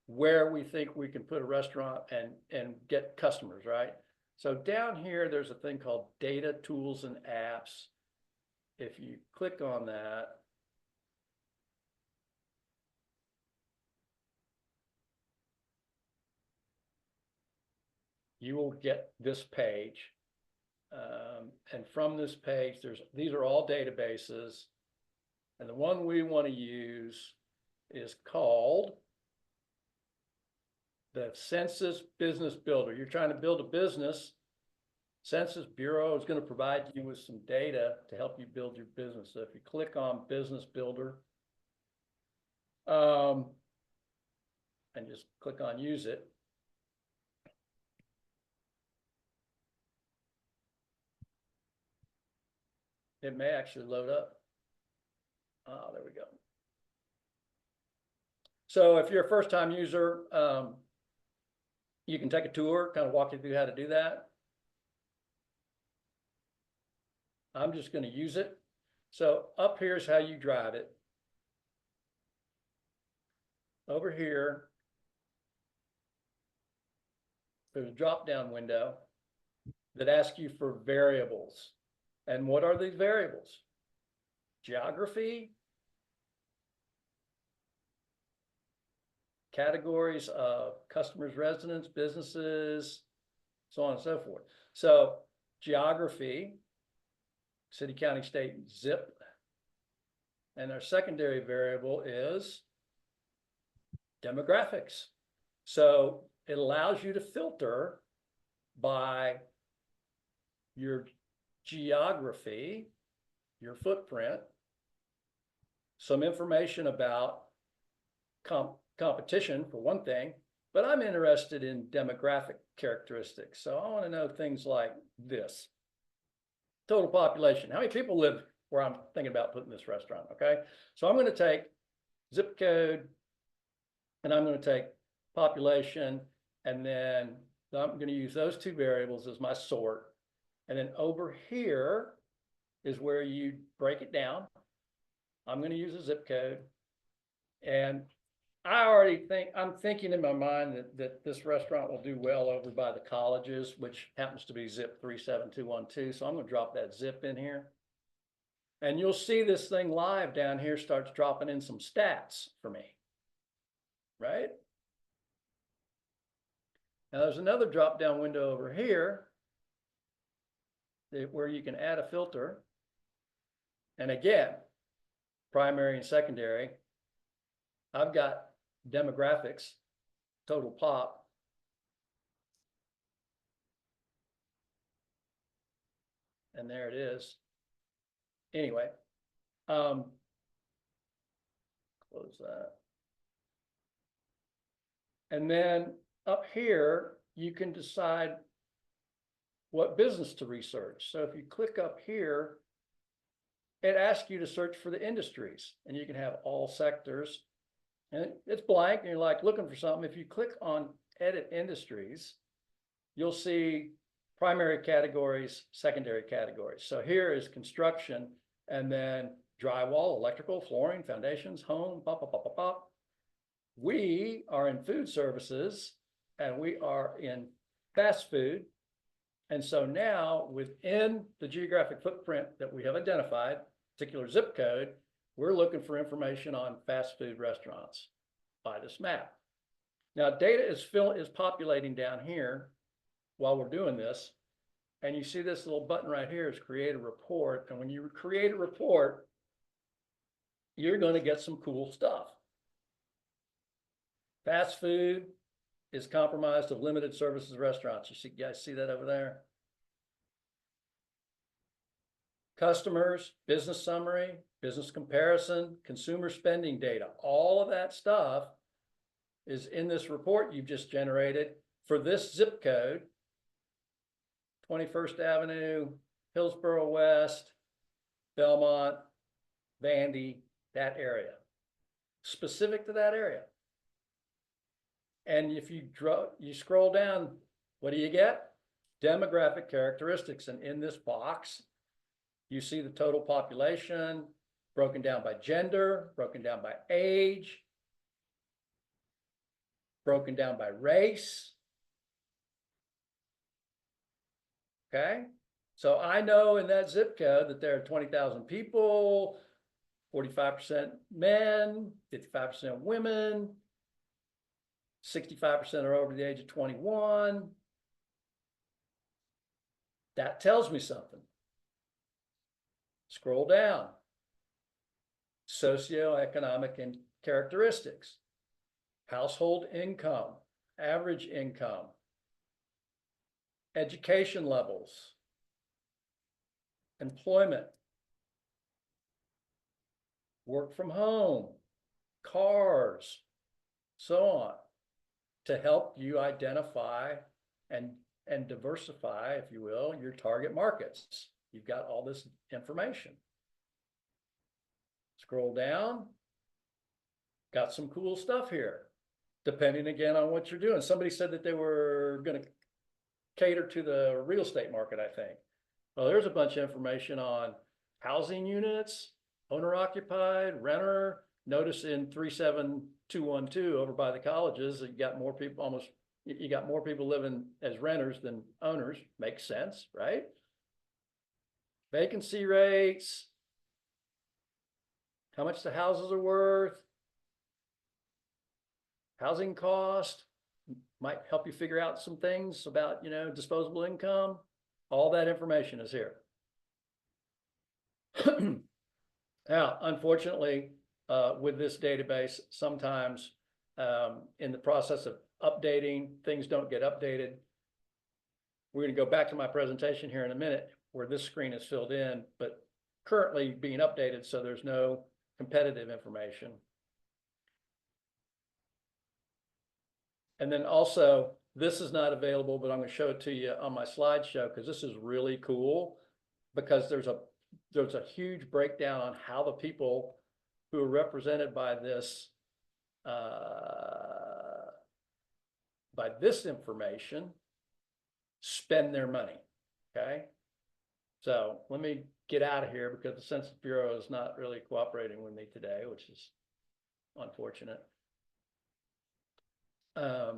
where we think we can put a restaurant and get customers, right? So down here, there's a thing called data, tools, and apps. If you click on that, you will get this page. And from this page, these are all databases. And the one we want to use is called the Census Business Builder. You're trying to build a business. Census Bureau is going to provide you with some data to help you build your business. So if you click on Business Builder, and just click on Use It, it may actually load up. Ah, there we go. So if you're a first-time user, you can take a tour, kind of walk you through how to do that. I'm just going to use it. So up here is how you drive it. Over here, there's a drop-down window that asks you for variables. And what are these variables? Geography, categories of customers, residents, businesses, so on and so forth. So geography, city, county, state, zip. And our secondary variable is demographics. So it allows you to filter by your geography, your footprint, some information about competition for one thing, but I'm interested in demographic characteristics. So I want to know things like this. Total population. How many people live where I'm thinking about putting this restaurant? Okay. So I'm going to take zip code and I'm going to take population, and then I'm going to use those two variables as my sort. And then over here is where you break it down. I'm going to use a zip code. And I'm thinking in my mind that this restaurant will do well over by the colleges, which happens to be zip 37212. So I'm going to drop that zip in here. And you'll see this thing live down here starts dropping in some stats for me, right? Now there's another drop down window over here where you can add a filter. And again, primary and secondary, I've got demographics, total pop. And there it is. Anyway, close that. And then up here, you can decide what business to research. So if you click up here, it asks you to search for the industries, and you can have all sectors. And it's blank, and you're like looking for something. If you click on edit industries, you'll see primary categories, secondary categories. So here is construction, and then drywall, electrical, flooring, foundations, home, pop, pop, pop, pop, pop. We are in food services, and we are in fast food. And so now within the geographic footprint that we have identified, particular zip code, we're looking for information on fast food restaurants by this map. Now data is populating down here while we're doing this. And you see this little button right here is create a report. And when you create a report, you're going to get some cool stuff. Fast food is comprised of limited services restaurants. You guys see that over there? Customers, business summary, business comparison, consumer spending data, all of that stuff is in this report you've just generated for this zip code, 21st Avenue, Hillsborough West, Belmont, Vandy, that area, specific to that area. And if you scroll down, what do you get? Demographic characteristics. And in this box, you see the total population broken down by gender, broken down by age, broken down by race. Okay, so I know in that zip code that there are 20,000 people, 45% men, 55% women, 65% are over the age of 21. That tells me something. Scroll down. Socioeconomic and characteristics. Household income, average income, education levels, employment, work from home, cars, so on, to help you identify and diversify, if you will, your target markets. You've got all this information. Scroll down. Got some cool stuff here, depending again on what you're doing. Somebody said that they were going to cater to the real estate market, I think. Well, there's a bunch of information on housing units, owner occupied, renter. Notice in 37212 over by the colleges, you got more people, you got more people living as renters than owners. Makes sense, right? Vacancy rates, how much the houses are worth, housing cost, might help you figure out some things about, disposable income. All that information is here. Now, unfortunately, with this database, sometimes in the process of updating, things don't get updated. We're going to go back to my presentation here in a minute where this screen is filled in, but currently being updated, so there's no competitive information. And then also, this is not available, but I'm going to show it to you on my slideshow because this is really cool, because there's a huge breakdown on how the people who are represented by this information spend their money. Okay, so let me get out of here because the Census Bureau is not really cooperating with me today, which is unfortunate. Let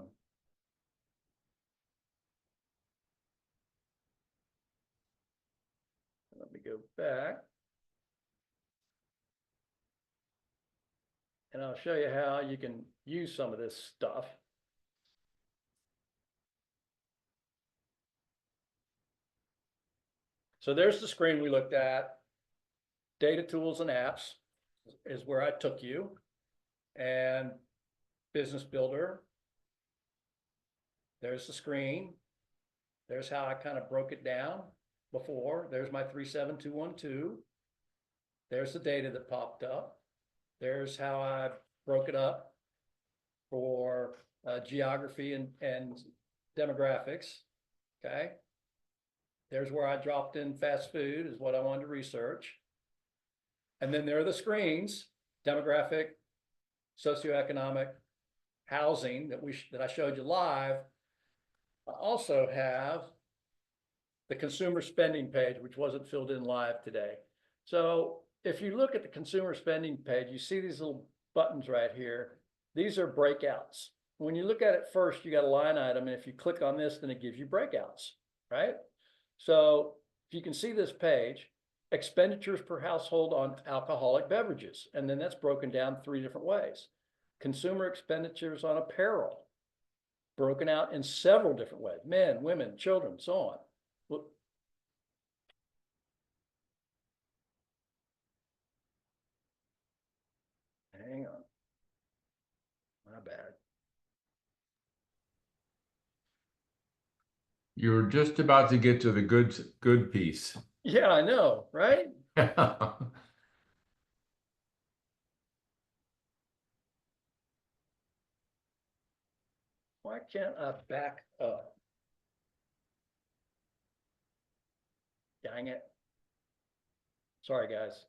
me go back. And I'll show you how you can use some of this stuff. So there's the screen we looked at. Data tools and apps is where I took you. And Business Builder. There's the screen. There's how I kind of broke it down before. There's my 37212. There's the data that popped up. There's how I broke it up for geography and demographics. Okay. There's where I dropped in fast food is what I wanted to research. And then there are the screens, demographic, socioeconomic, housing that I showed you live. I also have the consumer spending page, which wasn't filled in live today. So if you look at the consumer spending page, you see these little buttons right here. These are breakouts. When you look at it first, you got a line item, and if you click on this, then it gives you breakouts, right? So if you can see this page, expenditures per household on alcoholic beverages, and then that's broken down 3 different ways. Consumer expenditures on apparel, broken out in several different ways, men, women, children, so on. Well, hang on, my bad. You're just about to get to the good piece. Yeah, I know, right? Why can't I back up? Dang it. Sorry, guys.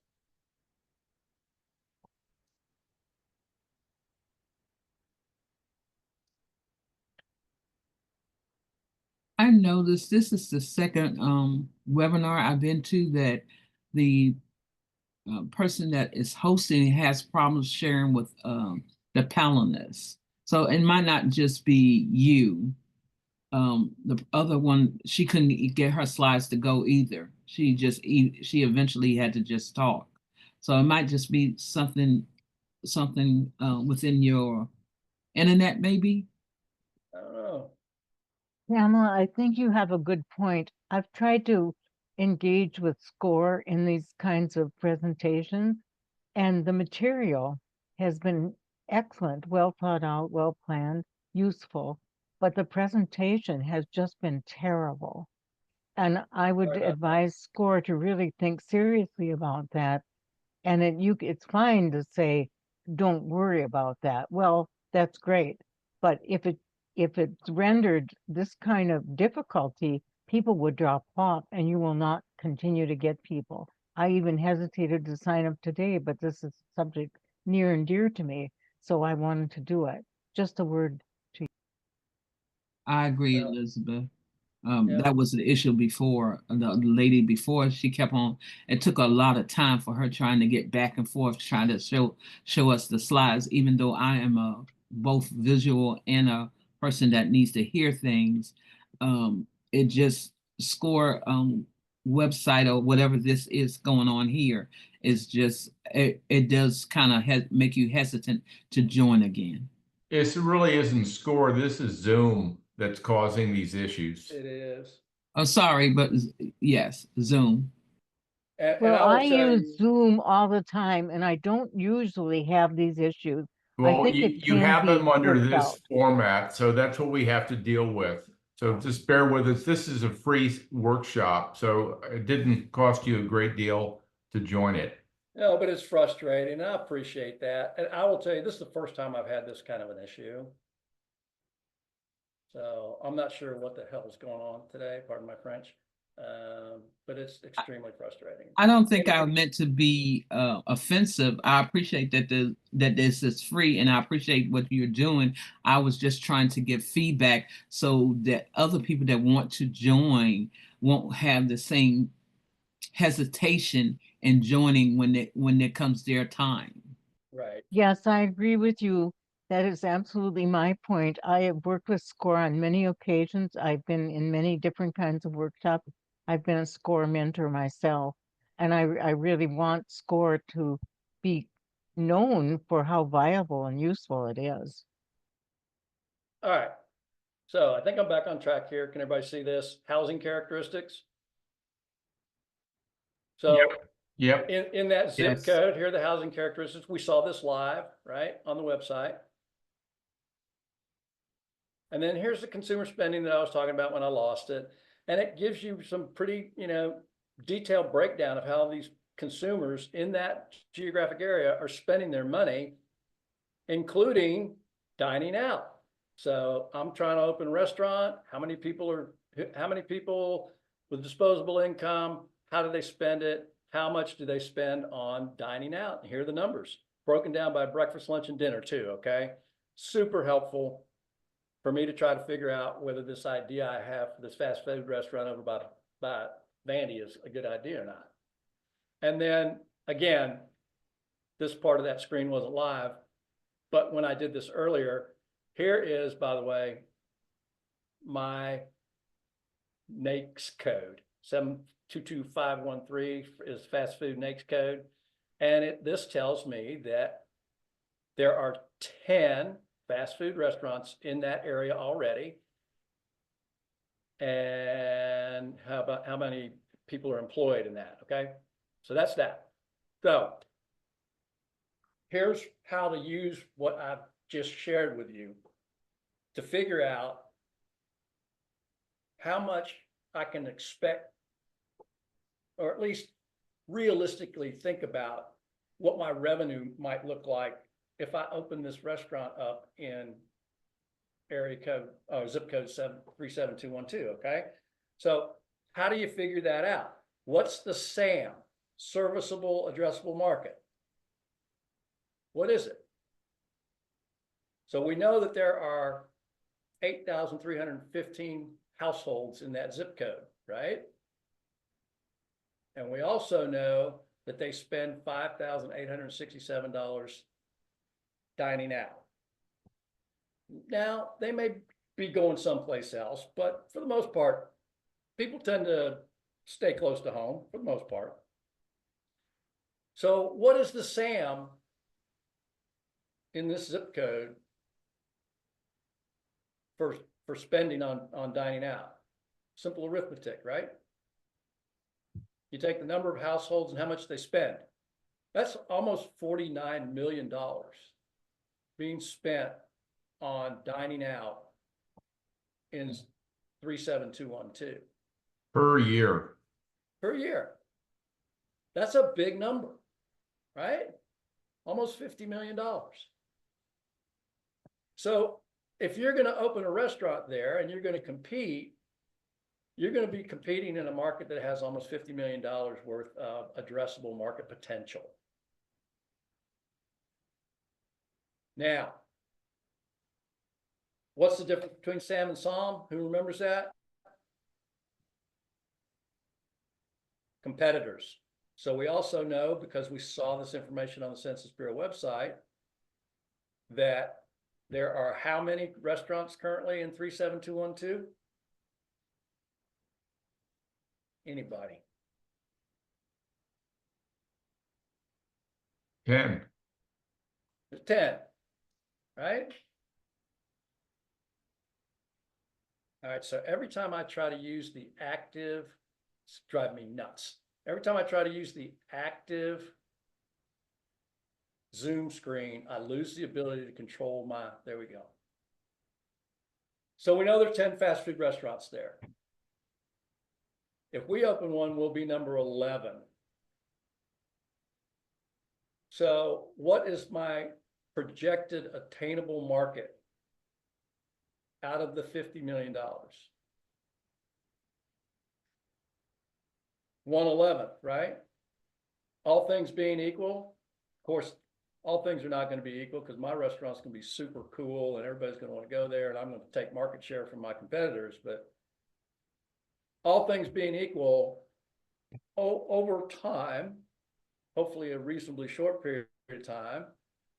I noticed this is the second webinar I've been to that the person that is hosting has problems sharing with the panelists. So it might not just be you. The other one, she couldn't get her slides to go either. She eventually had to just talk. So it might just be something within your internet, maybe. I don't know. Pamela, I think you have a good point. I've tried to engage with SCORE in these kinds of presentations, and the material has been excellent, well thought out, well planned, useful, but the presentation has just been terrible. And I would advise SCORE to really think seriously about that. And it's fine to say, don't worry about that. Well, that's great. But if it's rendered this kind of difficulty, people would drop off and you will not continue to get people. I even hesitated to sign up today, but this is a subject near and dear to me. So I wanted to do it. Just a word to you. I agree, Yeah. Elizabeth. Yeah. That was the issue before. The lady before, she kept on, it took a lot of time for her trying to get back and forth, trying to show us the slides, even though I am both visual and a person that needs to hear things. It just SCORE website or whatever this is going on here is just, it does kind of make you hesitant to join again. It really isn't SCORE. This is Zoom that's causing these issues. It is. Oh, sorry, but yes, Zoom. And Well, I will I tell use you, Zoom all the time, and I don't usually have these issues. I Well, think you, it you can have be them under worked this out. format, so that's what we have to deal with. So just bear with us. This is a free workshop, so it didn't cost you a great deal to join it. no, but it's frustrating. And I appreciate that. And I will tell you, this is the first time I've had this kind of an issue. So I'm not sure what the hell is going on today, pardon my French. But it's extremely frustrating. I don't think I meant to be offensive. I appreciate that this is free, and I appreciate what you're doing. I was just trying to give feedback so that other people that want to join won't have the same hesitation in joining when it comes their time. Right. Yes, I agree with you. That is absolutely my point. I have worked with SCORE on many occasions. I've been in many different kinds of workshops. I've been a SCORE mentor myself, and I really want SCORE to be known for how viable and useful it is. All right. So I think I'm back on track here. Can everybody see this? Housing characteristics. So Yep. in that zip Yes. code, here are the housing characteristics. We saw this live, right, on the website. And then here's the consumer spending that I was talking about when I lost it. And it gives you some pretty, detailed breakdown of how these consumers in that geographic area are spending their money, including dining out. So I'm trying to open a restaurant. How many people with disposable income? How do they spend it? How much do they spend on dining out? And here are the numbers broken down by breakfast, lunch, and dinner too. Okay. Super helpful for me to try to figure out whether this idea I have for this fast food restaurant over by Vandy is a good idea or not. And then again, this part of that screen wasn't live, but when I did this earlier, here is, by the way, my NAICS code. 722513 is fast food NAICS code. And this tells me that there are 10 fast food restaurants in that area already. And how many people are employed in that? Okay, so that's that. So here's how to use what I've just shared with you to figure out how much I can expect, or at least realistically think about what my revenue might look like if I open this restaurant up in area code, zip code 37212. Okay, so how do you figure that out? What's the SAM, serviceable addressable market? What is it? So we know that there are 8,315 households in that zip code, right? And we also know that they spend $5,867 dining out. Now, they may be going someplace else, but for the most part, people tend to stay close to home for the most part. So what is the SAM in this zip code for spending on dining out? Simple arithmetic, right? You take the number of households and how much they spend. That's almost $49 million being spent on dining out in 37212 Per year. per year. That's a big number, right? Almost $50 million. So if you're going to open a restaurant there and you're going to compete, you're going to be competing in a market that has almost $50 million worth of addressable market potential. Now, what's the difference between SAM and SOM? Who remembers that? Competitors. So we also know, because we saw this information on the Census Bureau website, that there are how many restaurants currently in 37212? Anybody? 10. There's 10, right? All right, so every time I try to use the active, it's driving me nuts. Every time I try to use the active Zoom screen, I lose the ability to control there we go. So we know there's 10 fast food restaurants there. If we open one, we'll be number 11. So what is my projected attainable market out of the $50 million? 1/11, right? All things being equal, of course, all things are not going to be equal, because my restaurant's going to be super cool and everybody's going to want to go there and I'm going to take market share from my competitors. But all things being equal, over time, hopefully a reasonably short period of time,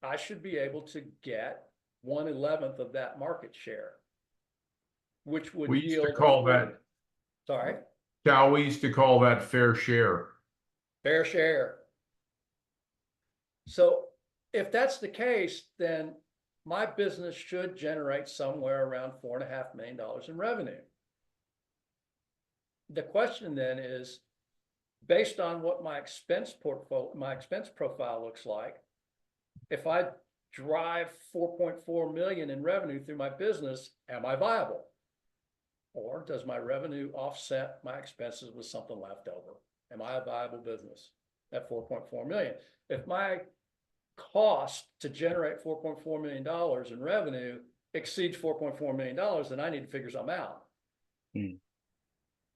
I should be able to get 1/11 of that market share, which would We used yield. to call that. Sorry. Cal, we used to call that fair share. Fair share. So if that's the case, then my business should generate somewhere around $4.5 million in revenue. The question then is, based on what my expense profile looks like, if I drive 4.4 million in revenue through my business, am I viable? Or does my revenue offset my expenses with something left over? Am I a viable business at 4.4 million? If my cost to generate $4.4 million in revenue exceeds $4.4 million, then I need to figure something out. Hmm.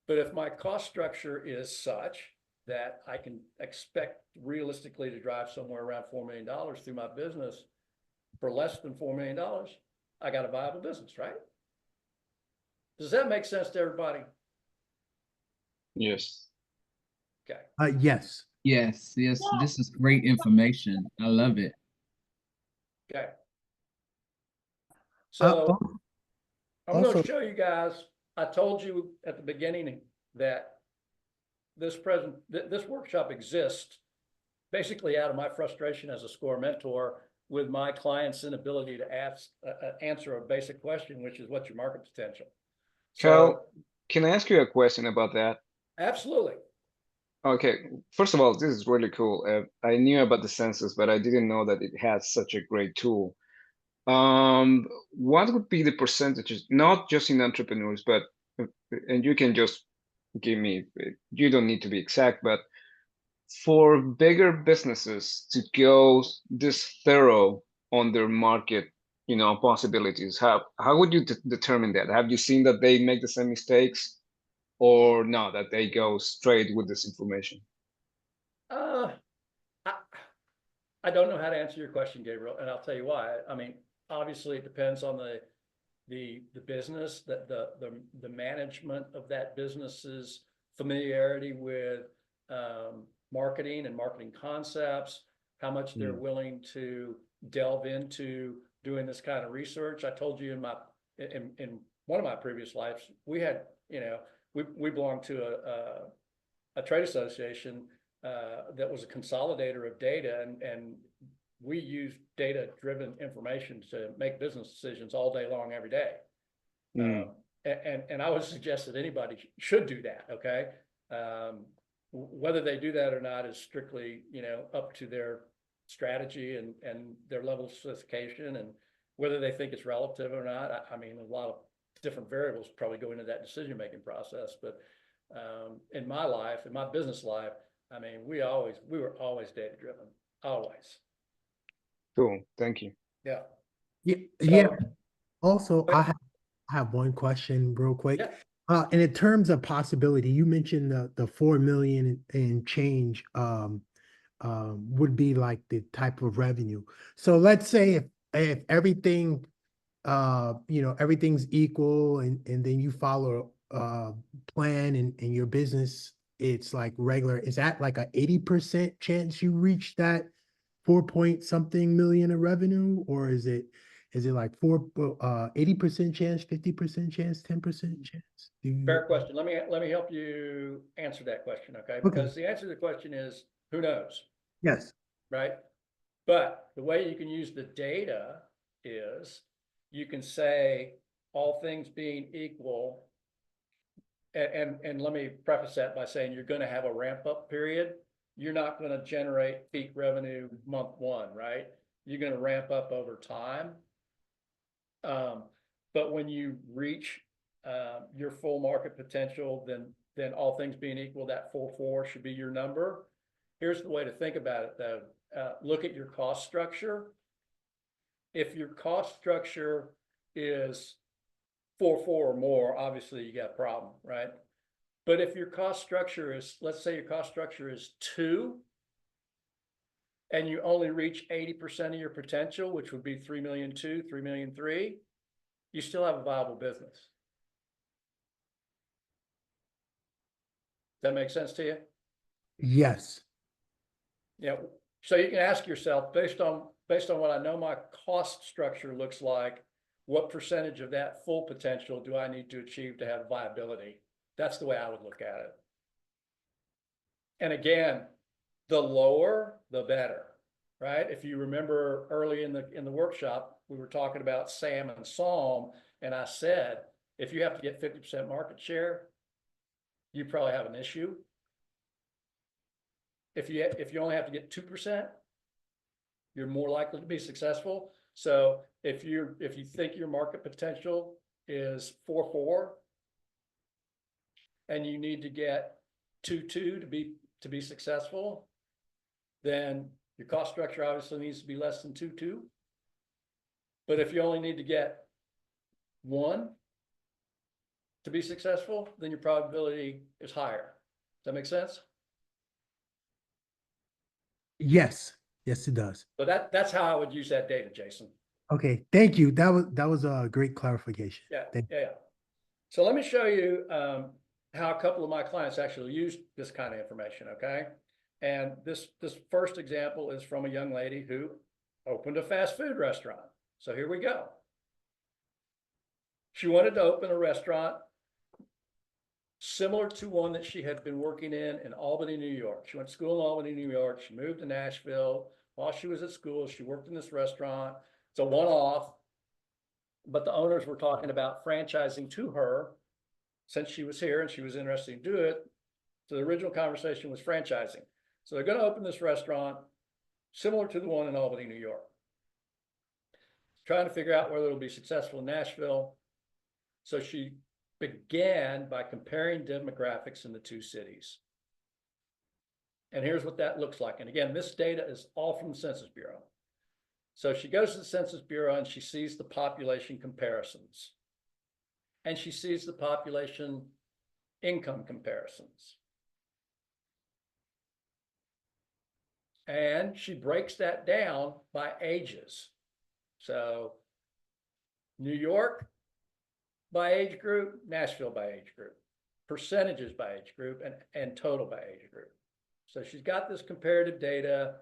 But if my cost structure is such that I can expect realistically to drive somewhere around $4 million through my business for less than $4 million, I got a viable business, right? Does that make sense to everybody? Yes. Okay. Yes. Yes, yes, this is great information. I love it. Okay. Uh, So I'm going also, to show you guys, I told you at the beginning that this workshop exists basically out of my frustration as a SCORE mentor with my clients' inability to answer a basic question, which is what's your market potential? Cal, can I ask you a question about that? Absolutely. Okay, first of all, this is really cool. I knew about the census, but I didn't know that it has such a great tool. What would be the percentages, not just in entrepreneurs, but, and you can just give me, you don't need to be exact, but for bigger businesses to go this thorough on their market, possibilities, how would you determine that? Have you seen that they make the same mistakes, or no, that they go straight with this information? I don't know how to answer your question, Gabriel, and I'll tell you why. I mean, obviously it depends on the business, the management of that business's familiarity with marketing and marketing concepts, how much they're willing to delve into doing this kind of research. I told you in one of my previous lives, we had, we belonged to a trade association that was a consolidator of data, and we use data-driven information to make business decisions all day long, every day. And I would suggest that anybody should do that. Okay, whether they do that or not is strictly, up to their strategy and their level of sophistication, and whether they think it's relative or not. I mean, a lot of different variables probably go into that decision-making process. But in my life, in my business life, I mean, we were always data-driven, always. Cool, thank you. Yeah. yeah. Also, I have one question real quick. Yeah. And in terms of possibility, you mentioned the 4 million and change would be like the type of revenue. So let's say if everything everything's equal and then you follow plan and your business, it's like regular, is that like a 80% chance you reach that 4-point-something million in revenue, or is it like 80% chance, 50% chance, 10% chance? Fair question. Let me help you answer that question, okay? Because the answer to the question is, who knows? Yes. Right? But the way you can use the data is you can say, all things being equal, and let me preface that by saying you're going to have a ramp up period. You're not going to generate peak revenue month one, right? You're going to ramp up over time. But when you reach your full market potential, then all things being equal, that 4.4 should be your number. Here's the way to think about it, though. Look at your cost structure. If your cost structure is 4.4 or more, obviously you got a problem, right? But if your cost structure is, let's say your cost structure is 2, and you only reach 80% of your potential, which would be 3.2 million, 3.3 million, you still have a viable business. Does that make sense to you? Yes. Yeah. So you can ask yourself, based on what I know my cost structure looks like, what percentage of that full potential do I need to achieve to have viability? That's the way I would look at it. And again, the lower, the better, right? If you remember early in the workshop, we were talking about SAM and SALM, and I said, if you have to get 50% market share, you probably have an issue. If you only have to get 2%, you're more likely to be successful. So if you think your market potential is 4.4 and you need to get 2.2 to be successful, then your cost structure obviously needs to be less than 2.2. But if you only need to get one to be successful, then your probability is higher. Does that make sense? Yes, yes, it does. So that's how I would use that data, Jason. Okay, thank you. That was a great clarification. Yeah, Thank- yeah. So let me show you how a couple of my clients actually use this kind of information, okay? And this first example is from a young lady who opened a fast food restaurant. So here we go. She wanted to open a restaurant similar to one that she had been working in Albany, New York. She went to school in Albany, New York. She moved to Nashville. While she was at school, she worked in this restaurant. It's a one-off, but the owners were talking about franchising to her since she was here and she was interested to do it. So the original conversation was franchising. So they're going to open this restaurant similar to the one in Albany, New York. Trying to figure out whether it'll be successful in Nashville. So she began by comparing demographics in the two cities. And here's what that looks like. And again, this data is all from the Census Bureau. So she goes to the Census Bureau and she sees the population comparisons. And she sees the population income comparisons. And she breaks that down by ages. So New York by age group, Nashville by age group, percentages by age group, and total by age group. So she's got this comparative data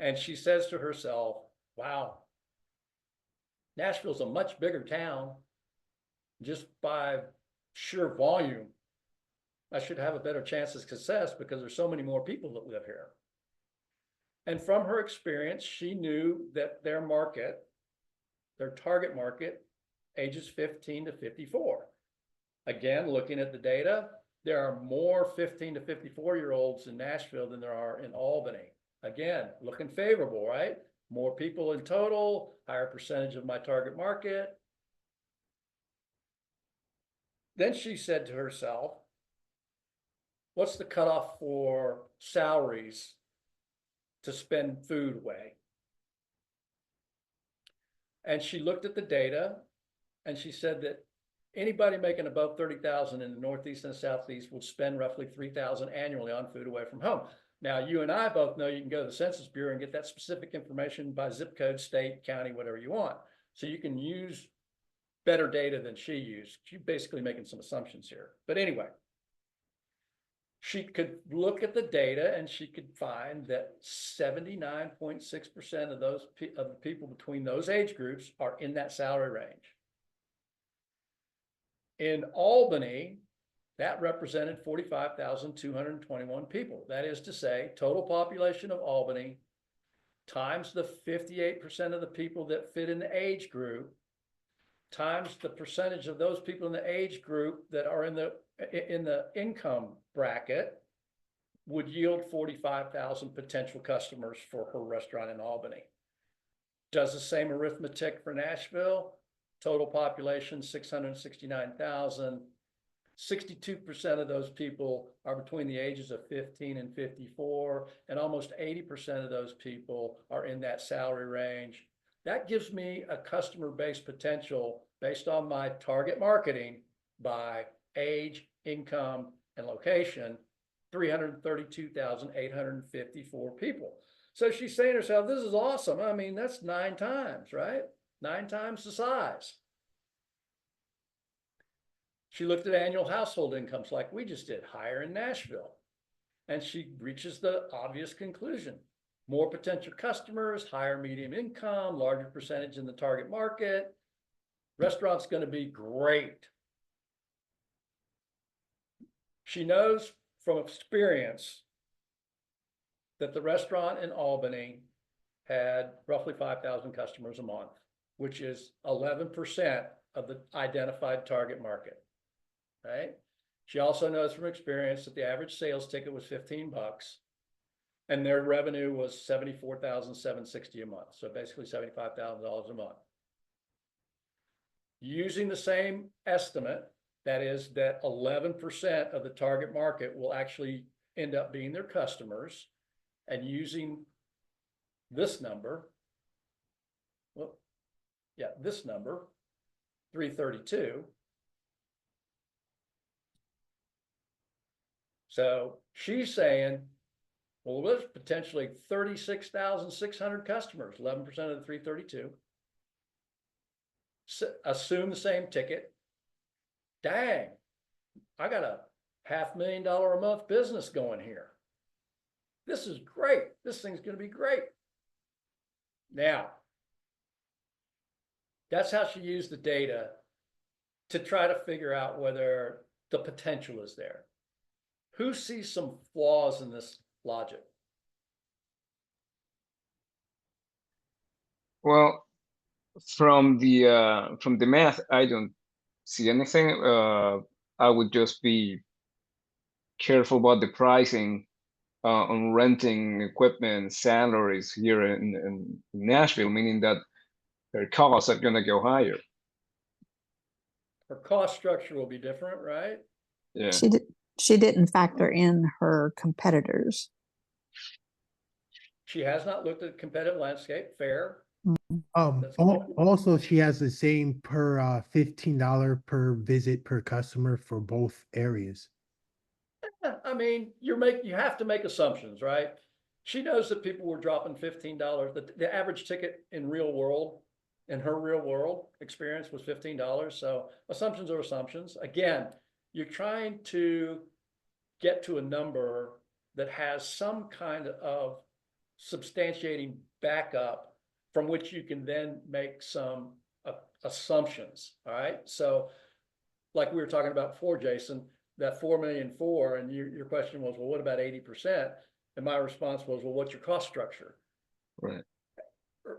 and she says to herself, wow, Nashville's a much bigger town just by sheer volume. I should have a better chance of success because there's so many more people that live here. And from her experience, she knew that their market, their target market, ages 15 to 54. Again, looking at the data, there are more 15 to 54-year-olds in Nashville than there are in Albany. Again, looking favorable, right? More people in total, higher percentage of my target market. Then she said to herself, what's the cutoff for salaries to spend food away? And she looked at the data and she said that anybody making above 30,000 in the Northeast and Southeast will spend roughly 3,000 annually on food away from home. Now, you and I both know you can go to the Census Bureau and get that specific information by zip code, state, county, whatever you want. So you can use better data than she used. She's basically making some assumptions here. But anyway, she could look at the data and she could find that 79.6% of those of the people between those age groups are in that salary range. In Albany, that represented 45,221 people. That is to say, total population of Albany times the 58% of the people that fit in the age group times the percentage of those people in the age group that are in the income bracket would yield 45,000 potential customers for her restaurant in Albany. Does the same arithmetic for Nashville. Total population, 669,000. 62% of those people are between the ages of 15 and 54, and almost 80% of those people are in that salary range. That gives me a customer base potential based on my target marketing by age, income, and location, 332,854 people. So she's saying to herself, this is awesome. I mean, that's 9 times, right? 9 times the size. She looked at annual household incomes like we just did, higher in Nashville. And she reaches the obvious conclusion. More potential customers, higher median income, larger percentage in the target market. Restaurant's going to be great. She knows from experience that the restaurant in Albany had roughly 5,000 customers a month, which is 11% of the identified target market. Right? She also knows from experience that the average sales ticket was $15 and their revenue was $74,760 a month. So basically $75,000 a month. Using the same estimate, that is that 11% of the target market will actually end up being their customers, and using this number, well, yeah, this number, 332. So she's saying, well, there's potentially 36,600 customers, 11% of the 332. Assume the same ticket. Dang, I got a $500,000 a month business going here. This is great. This thing's going to be great. Now, that's how she used the data to try to figure out whether the potential is there. Who sees some flaws in this logic? Well, from the math, I don't see anything. I would just be careful about the pricing on renting equipment, salaries here in Nashville, meaning that their costs are going to go higher. Her cost structure will be different, right? Yeah. She didn't factor in her competitors. She has not looked at the competitive landscape. Fair. That's Also, she has the same per $15 per visit per customer for both areas. I mean, you have to make assumptions, right? She knows that people were dropping $15. The average ticket in her real world experience was $15. So assumptions are assumptions. Again, you're trying to get to a number that has some kind of substantiating backup from which you can then make some assumptions. All right. So like we were talking about before, Jason, that 4,000,004, and your question was, well, what about 80%? And my response was, well, what's your cost structure? Right.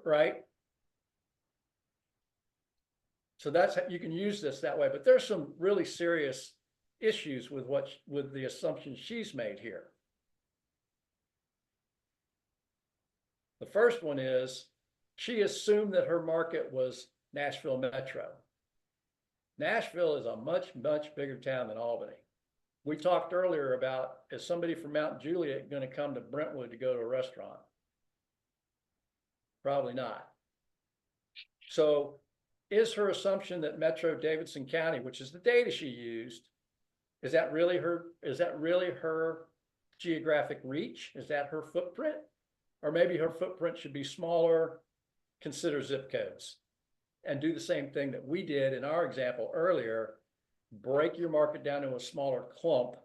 Right. So that's how you can use this that way, but there's some really serious issues with the assumptions she's made here. The first one is she assumed that her market was Nashville Metro. Nashville is a much, much bigger town than Albany. We talked earlier about, is somebody from Mount Juliet going to come to Brentwood to go to a restaurant? Probably not. So is her assumption that Metro Davidson County, which is the data she used, is that really her geographic reach? Is that her footprint? Or maybe her footprint should be smaller, consider zip codes, and do the same thing that we did in our example earlier, break your market down to a smaller clump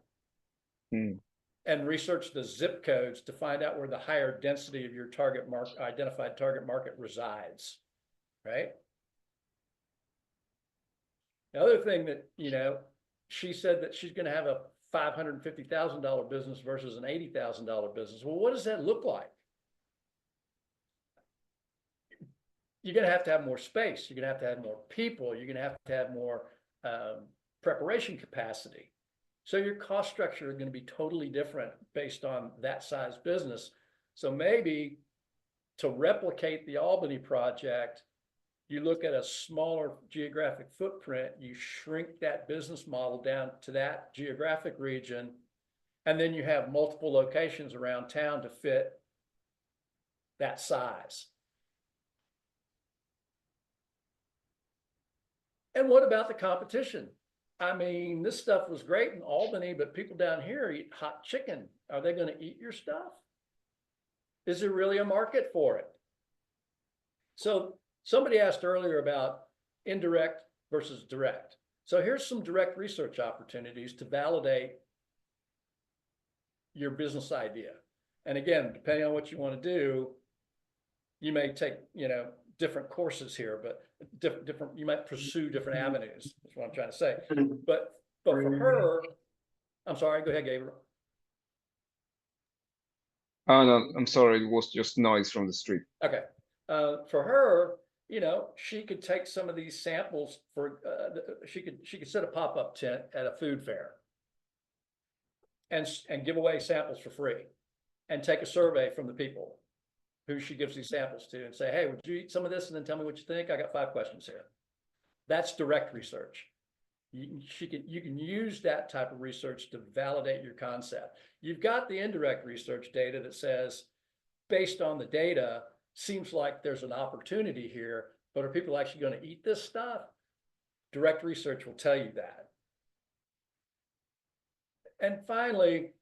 and research the zip codes to find out where the higher density of your identified target market resides, right? The other thing that, she said that she's going to have a $550,000 business versus an $80,000 business. Well, what does that look like? You're going to have more space. You're going to have more people. You're going to have more preparation capacity. So your cost structure is going to be totally different based on that size business. So maybe to replicate the Albany project, you look at a smaller geographic footprint, you shrink that business model down to that geographic region, and then you have multiple locations around town to fit that size. And what about the competition? I mean, this stuff was great in Albany, but people down here eat hot chicken. Are they going to eat your stuff? Is there really a market for it? So somebody asked earlier about indirect versus direct. So here's some direct research opportunities to validate your business idea. And again, depending on what you want to do, you may take, different courses here, but different, you might pursue different avenues. That's what I'm trying to say. But for her, I'm sorry, go ahead, Gabriel. Oh, no, I'm sorry. It was just noise from the street. Okay. For her, she could take some of these samples she could set a pop-up tent at a food fair and give away samples for free and take a survey from the people who she gives these samples to and say, hey, would you eat some of this and then tell me what you think? I got 5 questions here. That's direct research. You can use that type of research to validate your concept. You've got the indirect research data that says, based on the data, seems like there's an opportunity here, but are people actually going to eat this stuff? Direct research will tell you that. And finally,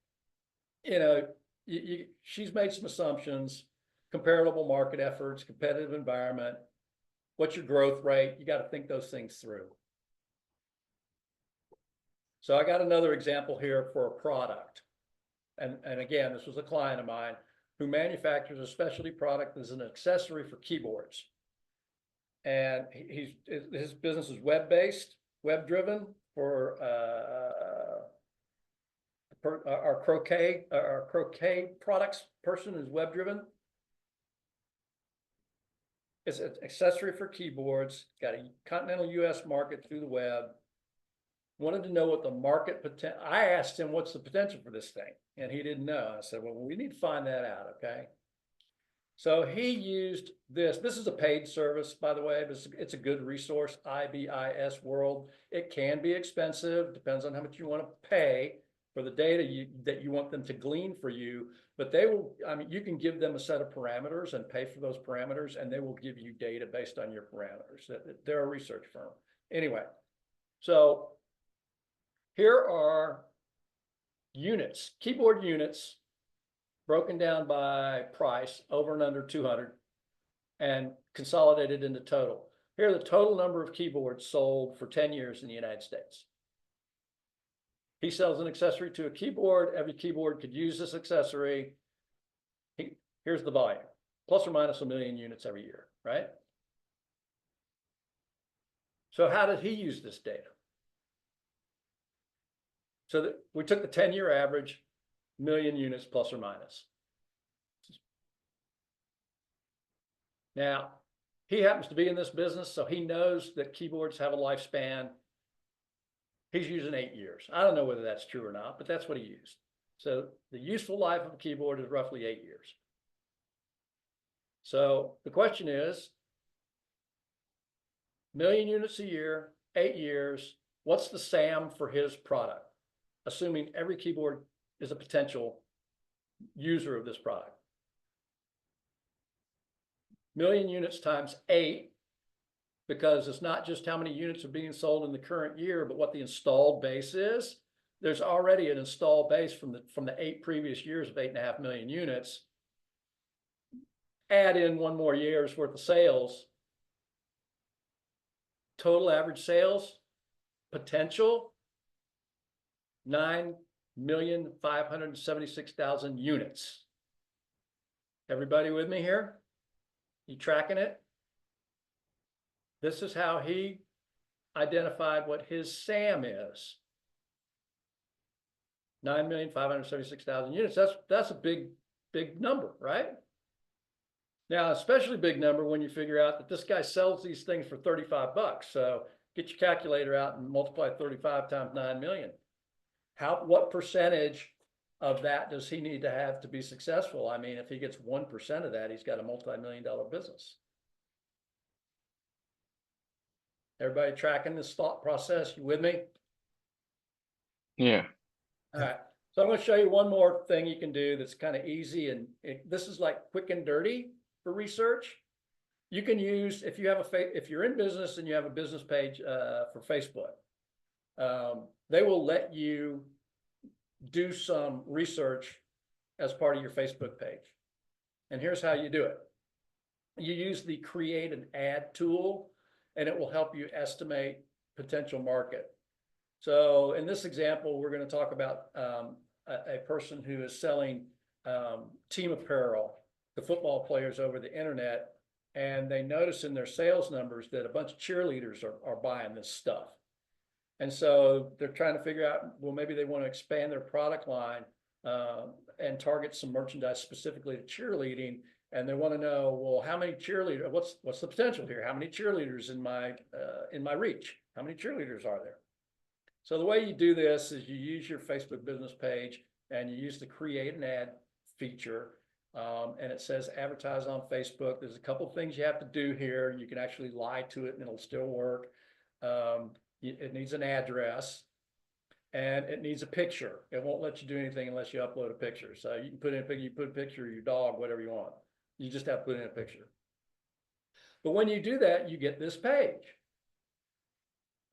she's made some assumptions, comparable market efforts, competitive environment, what's your growth rate? You got to think those things through. So I got another example here for a product. And again, this was a client of mine who manufactures a specialty product as an accessory for keyboards. And his business is web-based, web-driven for our croquet products person is web-driven. It's an accessory for keyboards, got a continental US market through the web. Wanted to know what the market potential, I asked him, what's the potential for this thing? And he didn't know. I said, well, we need to find that out, okay? So he used this. This is a paid service, by the way, but it's a good resource, IBIS World. It can be expensive, depends on how much you want to pay for the data that you want them to glean for you. But they will, I mean, you can give them a set of parameters and pay for those parameters, and they will give you data based on your parameters. They're a research firm. Anyway, so here are units, keyboard units, broken down by price, over and under 200, and consolidated into total. Here are the total number of keyboards sold for 10 years in the United States. He sells an accessory to a keyboard. Every keyboard could use this accessory. Here's the volume, plus or minus 1 million units every year, right? So how did he use this data? So that we took the 10-year average, million units plus or minus. Now, he happens to be in this business, so he knows that keyboards have a lifespan. He's using 8 years. I don't know whether that's true or not, but that's what he used. So the useful life of a keyboard is roughly 8 years. So the question is, million units a year, 8 years, what's the SAM for his product? Assuming every keyboard is a potential user of this product. Million units times 8, because it's not just how many units are being sold in the current year, but what the installed base is. There's already an installed base from the 8 previous years of 8.5 million units. Add in 1 more year's worth of sales. Total average sales potential, 9,576,000 units. Everybody with me here? You tracking it? This is how he identified what his SAM is. 9,576,000 units. That's a big number, right? Now, especially big number when you figure out that this guy sells these things for 35 bucks. So get your calculator out and multiply 35 times 9 million. What percentage of that does he need to have to be successful? I mean, if he gets 1% of that, he's got a multi-million-dollar business. Everybody tracking this thought process? You with me? Yeah. All right. So I'm going to show you one more thing you can do that's kind of easy, and this is like quick and dirty for research. You can use, if you're in business and you have a business page for Facebook, they will let you do some research as part of your Facebook page. And here's how you do it. You use the create an ad tool, and it will help you estimate potential market. So in this example, we're going to talk about a person who is selling team apparel to football players over the internet, and they notice in their sales numbers that a bunch of cheerleaders are buying this stuff. And so they're trying to figure out, well, maybe they want to expand their product line and target some merchandise specifically to cheerleading. And they want to know, well, how many cheerleaders, what's the potential here? How many cheerleaders in my reach? How many cheerleaders are there? So the way you do this is you use your Facebook business page and you use the create an ad feature. And it says advertise on Facebook. There's a couple of things you have to do here. You can actually lie to it and it'll still work. It needs an address and it needs a picture. It won't let you do anything unless you upload a picture. So you can put in a picture, you put a picture of your dog, whatever you want. You just have to put in a picture. But when you do that, you get this page.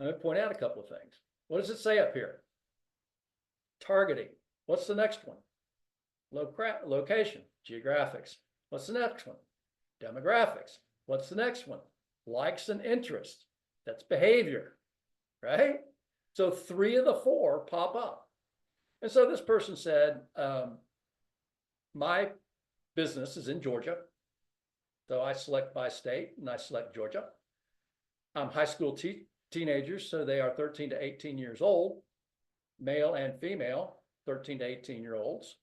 Let me point out a couple of things. What does it say up here? Targeting. What's the next one? Location, geographics. What's the next one? Demographics. What's the next one? Likes and interests. That's behavior, right? So 3 of the 4 pop up. And so this person said, my business is in Georgia. So I select by state and I select Georgia. I'm high school teenagers, so they are 13 to 18 years old, male and female, 13 to 18-year-olds,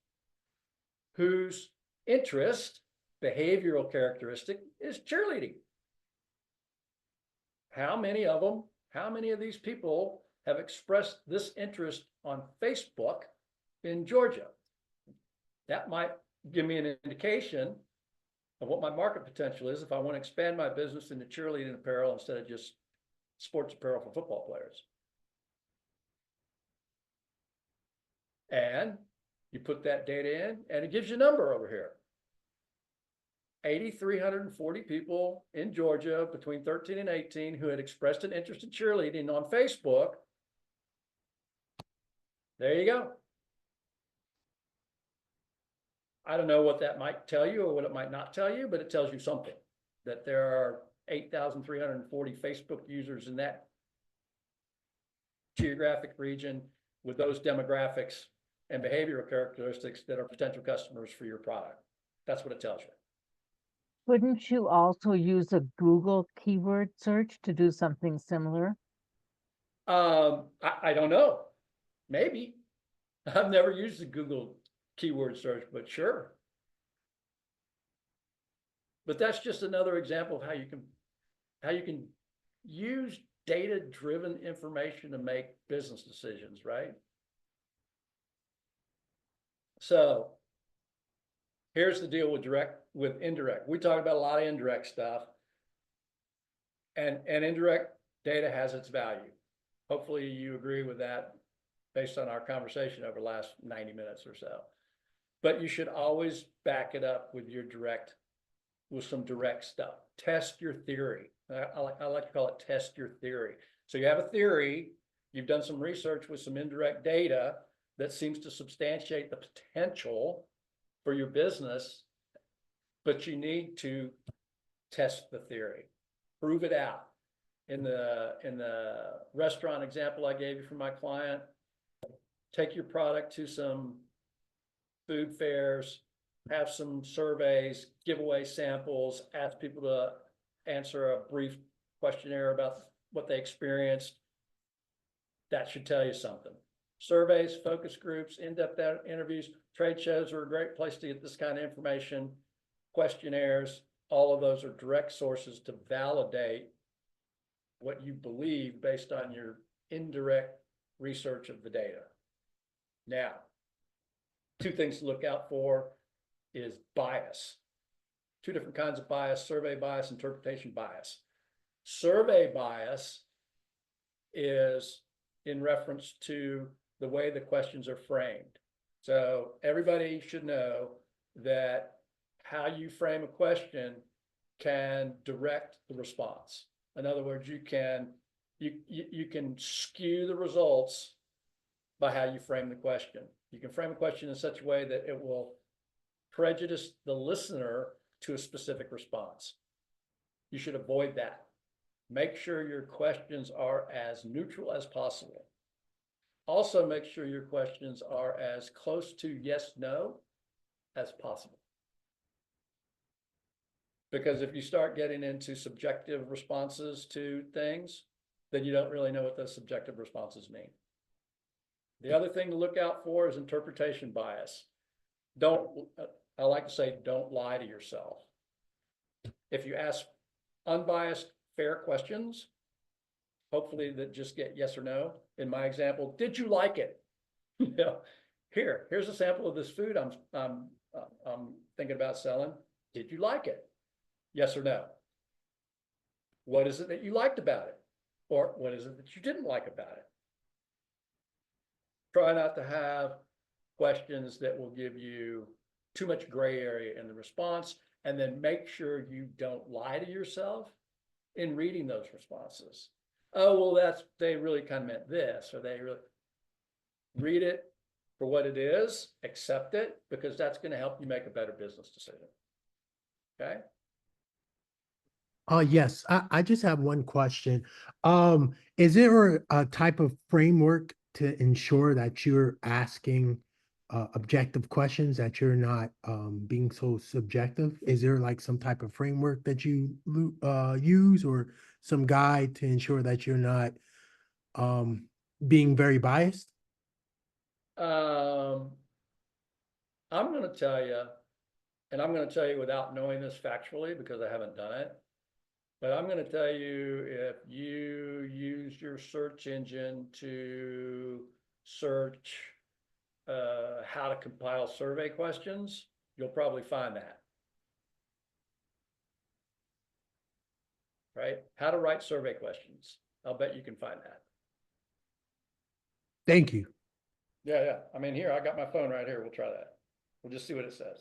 whose interest, behavioral characteristic, is cheerleading. How many of them, how many of these people have expressed this interest on Facebook in Georgia? That might give me an indication of what my market potential is if I want to expand my business into cheerleading apparel instead of just sports apparel for football players. And you put that data in and it gives you a number over here. 8,340 people in Georgia between 13 and 18 who had expressed an interest in cheerleading on Facebook. There you go. I don't know what that might tell you or what it might not tell you, but it tells you something, that there are 8,340 Facebook users in that geographic region with those demographics and behavioral characteristics that are potential customers for your product. That's what it tells you. Couldn't you also use a Google keyword search to do something similar? I don't know. Maybe. I've never used the Google keyword search, but sure. But that's just another example of how you can use data-driven information to make business decisions, right? So here's the deal with indirect. We talk about a lot of indirect stuff, and indirect data has its value. Hopefully you agree with that based on our conversation over the last 90 minutes or so. But you should always back it up with some direct stuff. Test your theory. I like to call it test your theory. So you have a theory, you've done some research with some indirect data that seems to substantiate the potential for your business, but you need to test the theory, prove it out. In the restaurant example I gave you from my client, take your product to some food fairs, have some surveys, give away samples, ask people to answer a brief questionnaire about what they experienced. That should tell you something. Surveys, focus groups, in-depth interviews, trade shows are a great place to get this kind of information. Questionnaires, all of those are direct sources to validate what you believe based on your indirect research of the data. Now, 2 things to look out for is bias. 2 different kinds of bias: survey bias, interpretation bias. Survey bias is in reference to the way the questions are framed. So everybody should know that how you frame a question can direct the response. In other words, you can skew the results by how you frame the question. You can frame a question in such a way that it will prejudice the listener to a specific response. You should avoid that. Make sure your questions are as neutral as possible. Also, make sure your questions are as close to yes, no as possible. Because if you start getting into subjective responses to things, then you don't really know what those subjective responses mean. The other thing to look out for is interpretation bias. I like to say, don't lie to yourself. If you ask unbiased, fair questions, hopefully that just get yes or no. In my example, did you like it? Here's a sample of this food I'm thinking about selling. Did you like it? Yes or no? What is it that you liked about it? Or what is it that you didn't like about it? Try not to have questions that will give you too much gray area in the response, and then make sure you don't lie to yourself in reading those responses. oh, well, they really kind of meant this, or they really read it for what it is, accept it, because that's going to help you make a better business decision. Okay. Yes, I just have one question. Is there a type of framework to ensure that you're asking objective questions, that you're not being so subjective? Is there like some type of framework that you use, or some guide to ensure that you're not um being very biased? I'm going to tell you, and I'm going to tell you without knowing this factually because I haven't done it. But I'm going to tell you, if you use your search engine to search how to compile survey questions, you'll probably find that. Right? How to write survey questions. I'll bet you can find that. Thank you. Yeah, yeah. I mean, here, I got my phone right here. We'll try that. We'll just see what it says.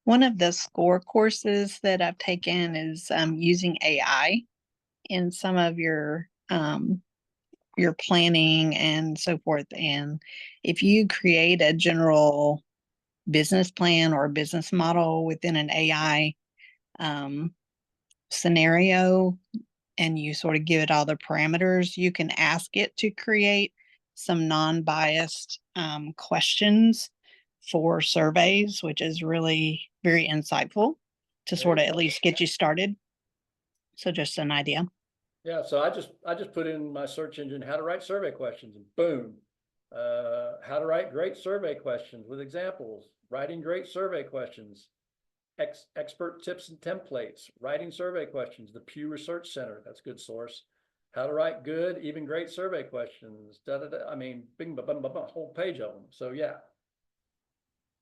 One of the SCORE courses that I've taken is using AI in some of your planning and so forth. And if you create a general business plan or business model within an AI scenario, and you sort of give it all the parameters, you can ask it to create some non-biased questions for surveys, which is really very insightful to sort of at least get you started. So just an idea. Yeah, so I just put in my search engine how to write survey questions, and boom, how to write great survey questions with examples, writing great survey questions, expert tips and templates, writing survey questions, the Pew Research Center, that's a good source. How to write good, even great survey questions. I mean, bing, bing, bing, bing, a whole page of them. So yeah.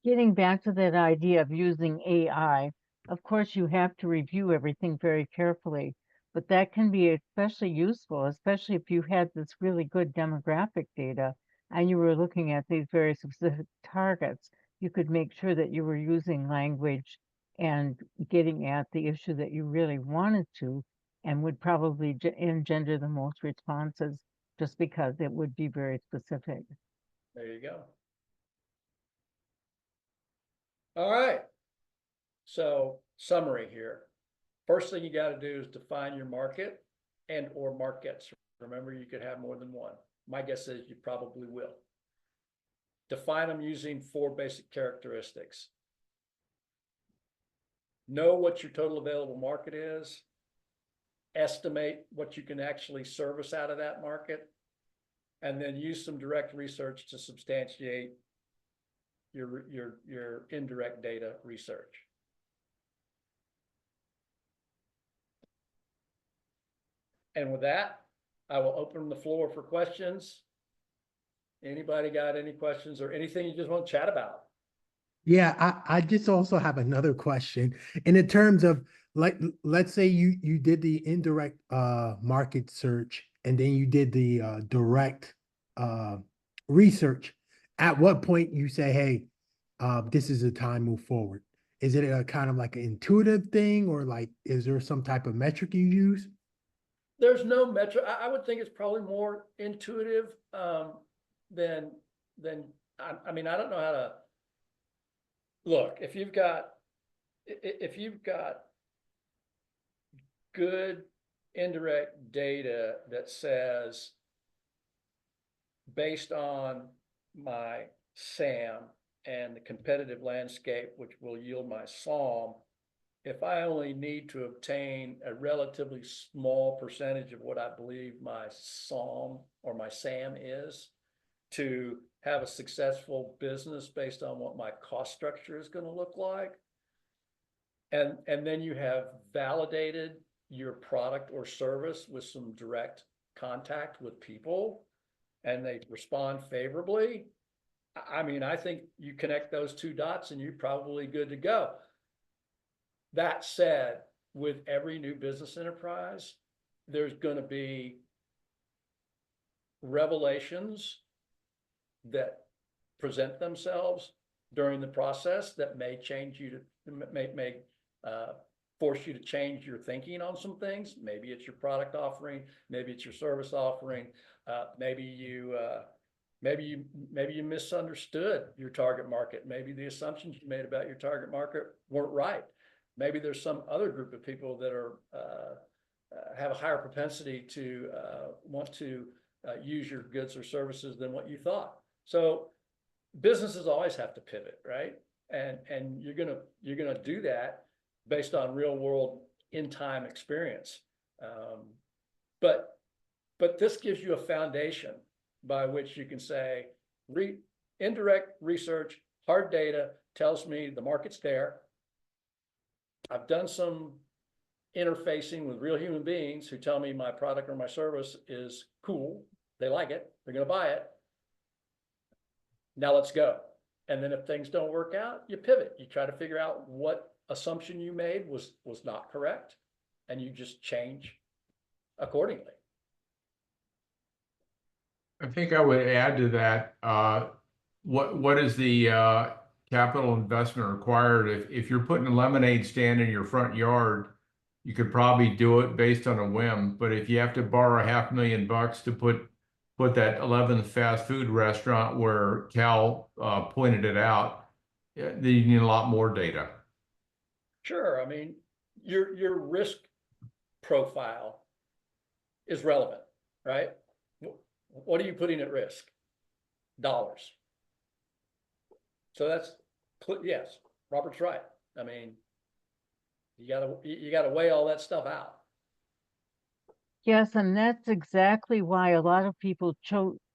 Getting back to that idea of using AI, of course, you have to review everything very carefully, but that can be especially useful, especially if you had this really good demographic data and you were looking at these very specific targets. You could make sure that you were using language and getting at the issue that you really wanted to, and would probably engender the most responses just because it would be very specific. There you go. All right. So summary here. First thing you got to do is define your market and or markets. Remember, you could have more than one. My guess is you probably will. Define them using 4 basic characteristics. Know what your total available market is. Estimate what you can actually service out of that market. And then use some direct research to substantiate your indirect data research. And with that, I will open the floor for questions. Anybody got any questions or anything you just want to chat about? Yeah, I just also have another question. And in terms of, like, let's say you did the indirect market search, and then you did the direct research. At what point you say, hey, this is the time move forward? Is it a kind of like an intuitive thing, or like is there some type of metric you use? There's no metric. I would think it's probably more intuitive than I mean, I don't know how to look. If you've got good indirect data that says, based on my SAM and the competitive landscape, which will yield my SOM, if I only need to obtain a relatively small percentage of what I believe my SOM or my SAM is to have a successful business based on what my cost structure is going to look like, and then you have validated your product or service with some direct contact with people and they respond favorably, I mean, I think you connect those 2 dots and you're probably good to go. That said, with every new business enterprise, there's going to be revelations that present themselves during the process that may change you to may force you to change your thinking on some things. Maybe it's your product offering, maybe it's your service offering, maybe you misunderstood your target market. Maybe the assumptions you made about your target market weren't right. Maybe there's some other group of people that are have a higher propensity to want to use your goods or services than what you thought. So businesses always have to pivot, right? And you're gonna do that based on real world in time experience. But this gives you a foundation by which you can say, indirect research, hard data tells me the market's there. I've done some interfacing with real human beings who tell me my product or my service is cool. They like it. They're going to buy it. Now let's go. And then if things don't work out, you pivot. You try to figure out what assumption you made was not correct, and you just change accordingly. I think I would add to that, what is the capital investment required? If you're putting a lemonade stand in your front yard, you could probably do it based on a whim. But if you have to borrow $500,000 to put that 11th fast food restaurant where Cal pointed it out, then you need a lot more data. Sure. I mean, your risk profile is relevant, right? What are you putting at risk? Dollars. So that's, yes, Robert's right. I mean, you gotta weigh all that stuff out. Yes, and that's exactly why a lot of people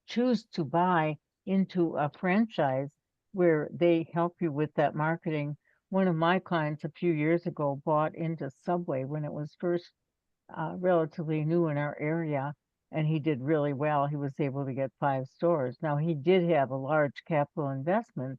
choose to buy into a franchise where they help you with that marketing. One of my clients a few years ago bought into Subway when it was first relatively new in our area, and he did really well. He was able to get 5 stores. Now, he did have a large capital investment,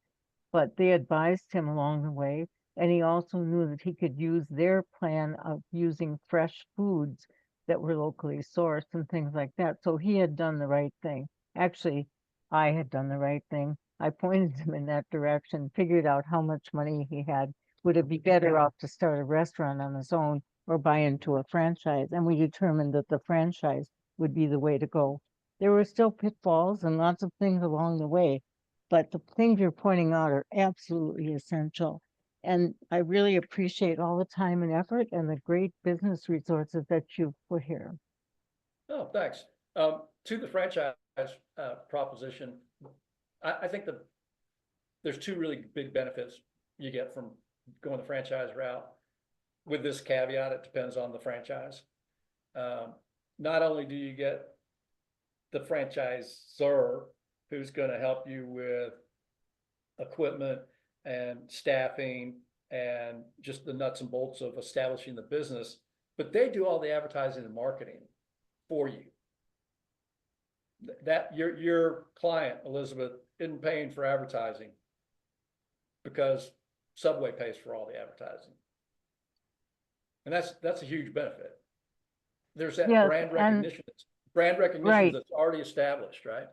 but they advised him along the way, and he also knew that he could use their plan of using fresh foods that were locally sourced and things like that. So he had done the right thing. Actually, I had done the right thing. I pointed him in that direction, figured out how much money he had. Would it be better off to start a restaurant on his own or buy into a franchise? And we determined that the franchise would be the way to go. There were still pitfalls and lots of things along the way, but the things you're pointing out are absolutely essential. And I really appreciate all the time and effort and the great business resources that you've put here. Oh, thanks. To the franchise proposition, I think there's 2 really big benefits you get from going the franchise route. With this caveat, it depends on the franchise. Not only do you get the franchisor who's going to help you with equipment and staffing and just the nuts and bolts of establishing the business, but they do all the advertising and marketing for you. That your client, Elizabeth, isn't paying for advertising because Subway pays for all the advertising. And that's a huge benefit. There's that brand recognition. Right. That's already established, right?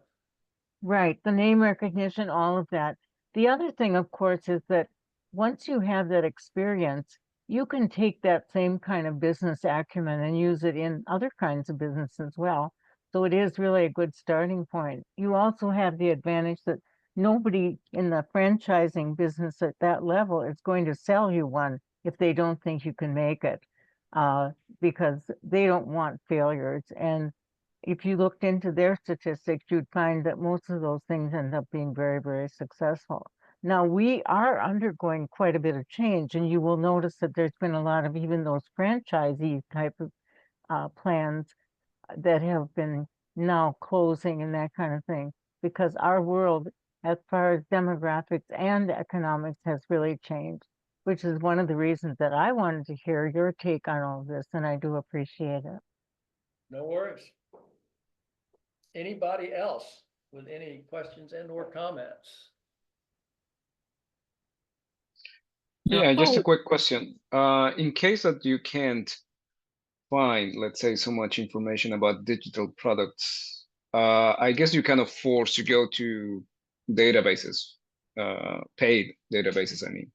Right. The name recognition, all of that. The other thing, of course, is that once you have that experience, you can take that same kind of business acumen and use it in other kinds of business as well. So it is really a good starting point. You also have the advantage that nobody in the franchising business at that level is going to sell you one if they don't think you can make it, because they don't want failures. And if you looked into their statistics, you'd find that most of those things end up being very, very successful. Now, we are undergoing quite a bit of change, and you will notice that there's been a lot of even those franchisee type of plans that have been now closing and that kind of thing, because our world, as far as demographics and economics, has really changed, which is one of the reasons that I wanted to hear your take on all this, and I do appreciate it. No worries. Anybody else with any questions and or comments? Yeah, just a quick question. In case that you can't find, let's say, so much information about digital products, I guess you kind of forced to go to databases, paid databases, I mean.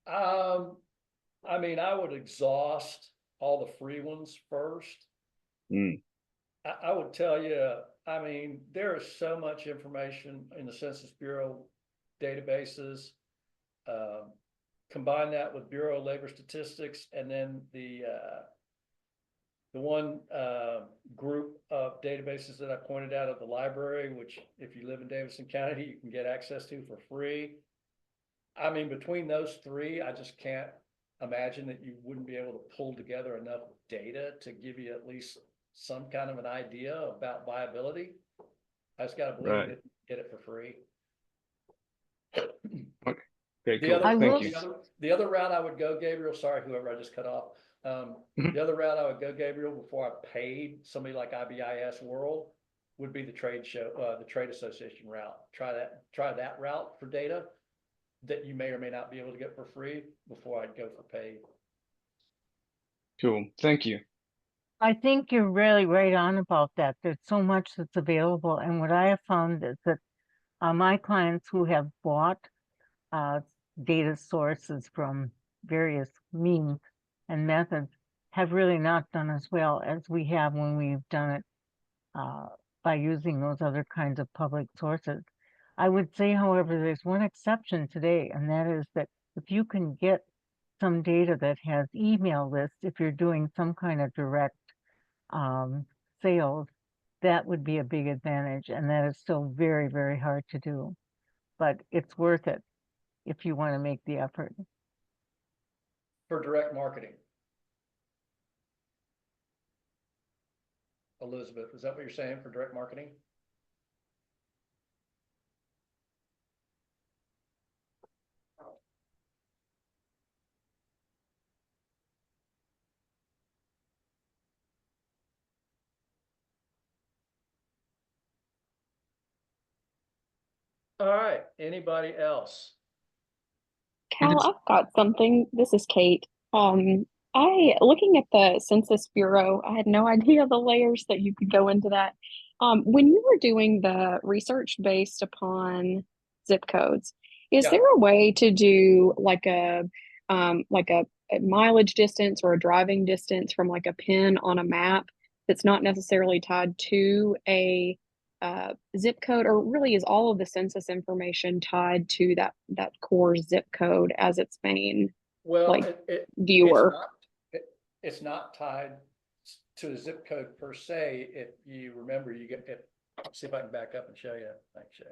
I mean, I would exhaust all the free ones first. Mm, I would tell you, I mean, there is so much information in the Census Bureau databases. Um, Combine that with Bureau of Labor Statistics, and then the one group of databases that I pointed out at the library, which if you live in Davidson County, you can get access to for free. I mean, between those three, I just can't imagine that you wouldn't be able to pull together enough data to give you at least some kind of an idea about viability. I just gotta believe right. that you get it for free. Okay, The cool. other, I will Thank you. the other route I would go, Gabriel, sorry, whoever I just cut off. Mhm. The other route I would go, Gabriel, before I paid somebody like IBIS World would be the trade association route. Try that route for data that you may or may not be able to get for free before I'd go for paid. Cool. Thank you. I think you're really right on about that. There's so much that's available. And what I have found is that my clients who have bought data sources from various means and methods have really not done as well as we have when we've done it by using those other kinds of public sources. I would say, however, there's one exception today, and that is that if you can get some data that has email lists, if you're doing some kind of direct sales, that would be a big advantage, and that is still very, very hard to do, but it's worth it if you want to make the effort. For direct marketing. Elizabeth, is that what you're saying for direct marketing? All right, anybody else? Cal, I've got something. This is Kate. Looking at the Census Bureau, I had no idea the layers that you could go into that. When you were doing the research based upon zip codes, is Yeah. there a way to do like a mileage distance or a driving distance from like a pin on a map that's not necessarily tied to a zip code, or really is all of the census information tied to that core zip code as its main Well, like viewer? It's not tied to a zip code per se. If you remember, you get it. See if I can back up and show you. Thanks, show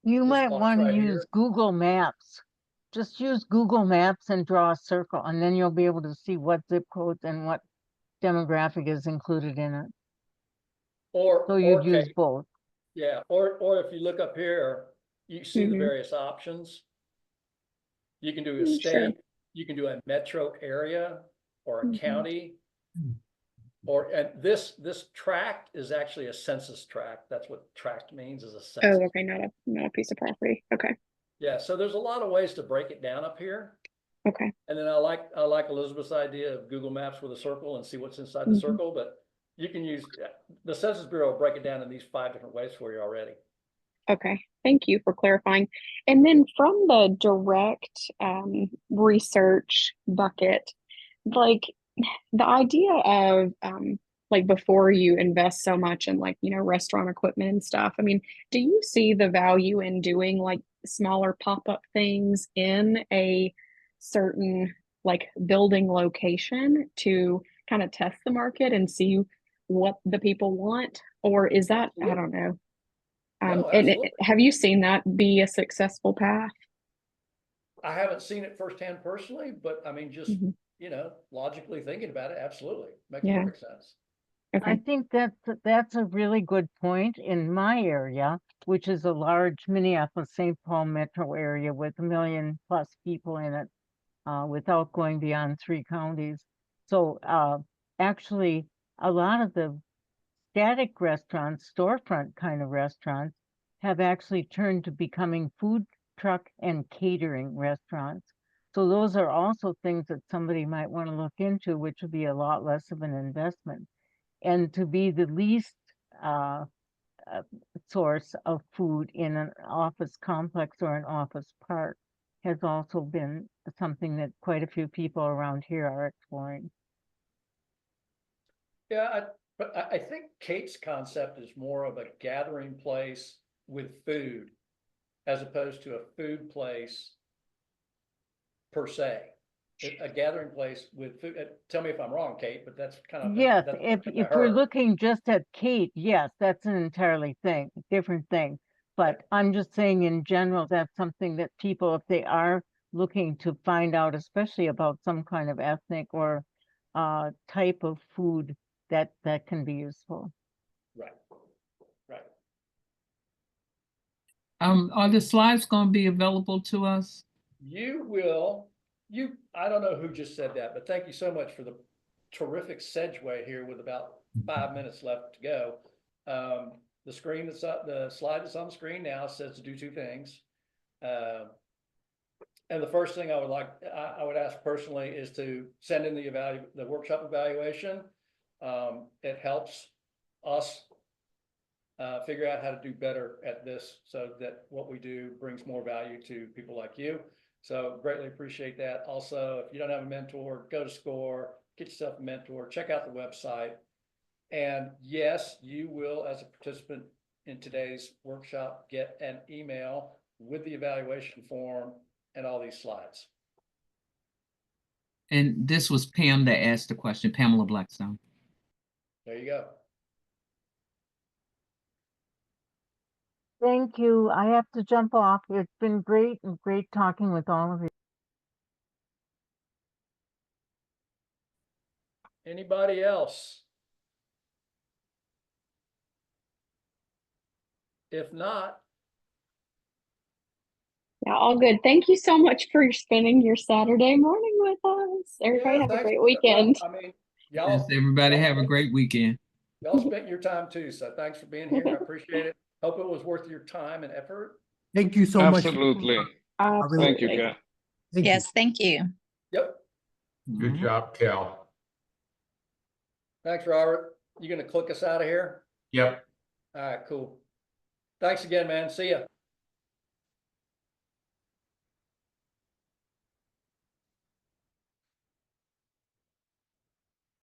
you. You This might box want to right use here. Google Maps. Just use Google Maps and draw a circle, and then you'll be able to see what zip codes and what demographic is included in it. Or So you'd use Kate, both. yeah, or if you look up here, you see the Mhm. various options. You can do a Sure. state, you can do a metro area or a Mhm. county. And this tract is actually a census tract. That's what tract means, is a Oh, census. okay, not a piece of property. Okay. Yeah, so there's a lot of ways to break it down up here. Okay. And then I like Elizabeth's idea of Google Maps with a circle and see what's inside the Mhm. circle, but you can use the Census Bureau will break it down in these 5 different ways for you already. Okay, thank you for clarifying. And then from the direct research bucket, like the idea of like before you invest so much in like, restaurant equipment and stuff, I mean, do you see the value in doing like smaller pop-up things in a certain like building location to kind of test the market and see what the people want? Or is that, I don't know. No, And absolutely. have you seen that be a successful path? I haven't seen it firsthand personally, but I mean, just, Mhm. Logically thinking about it, absolutely. Makes Yeah. perfect sense. I Okay. think that's a really good point in my area, which is a large Minneapolis-St. Paul metro area with 1 million plus people in it, without going beyond 3 counties. So actually, a lot of the static restaurants, storefront kind of restaurants, have actually turned to becoming food truck and catering restaurants. So those are also things that somebody might want to look into, which would be a lot less of an investment. And to be the least source of food in an office complex or an office park has also been something that quite a few people around here are exploring. Yeah, but I think Kate's concept is more of a gathering place with food as opposed to a food place per se. A gathering place with food. Tell me if I'm wrong, Kate, but that's kind of Yes, that's if what I we're heard. looking just at Kate, yes, that's an entirely different thing. But I'm just saying in general, that's something that people, if they are looking to find out, especially about some kind of ethnic or type of food, that can be useful. Right, right. Are the slides going to be available to us? I don't know who just said that, but thank you so much for the terrific segue here with about 5 minutes left to go. The screen that's up, the slide that's on the screen now says to do two things. And the first thing I would ask personally is to send in the workshop evaluation. It helps us figure out how to do better at this so that what we do brings more value to people like you. So greatly appreciate that. Also, if you don't have a mentor, go to SCORE, get yourself a mentor, check out the website. And yes, you will, as a participant in today's workshop, get an email with the evaluation form and all these slides. And this was Pam that asked the question, Pamela Blackstone. There you go. Thank you. I have to jump off. It's been great and great talking with all of you. Anybody else? If not, Yeah, all good. Thank you so much for spending your Saturday morning with us. Everybody yeah, have a thanks. great Well, weekend. I mean, Yes, everybody have a great weekend. y'all spent your time too, so thanks for being here. I appreciate it. Hope it was worth your time and effort. Thank you so much. Absolutely. Thank you, Cal. Thank you. Yes, thank you. Yep. Good job, Cal. Thanks, Robert. You gonna click us out of here? Yep. All right, cool. Thanks again, man. See ya.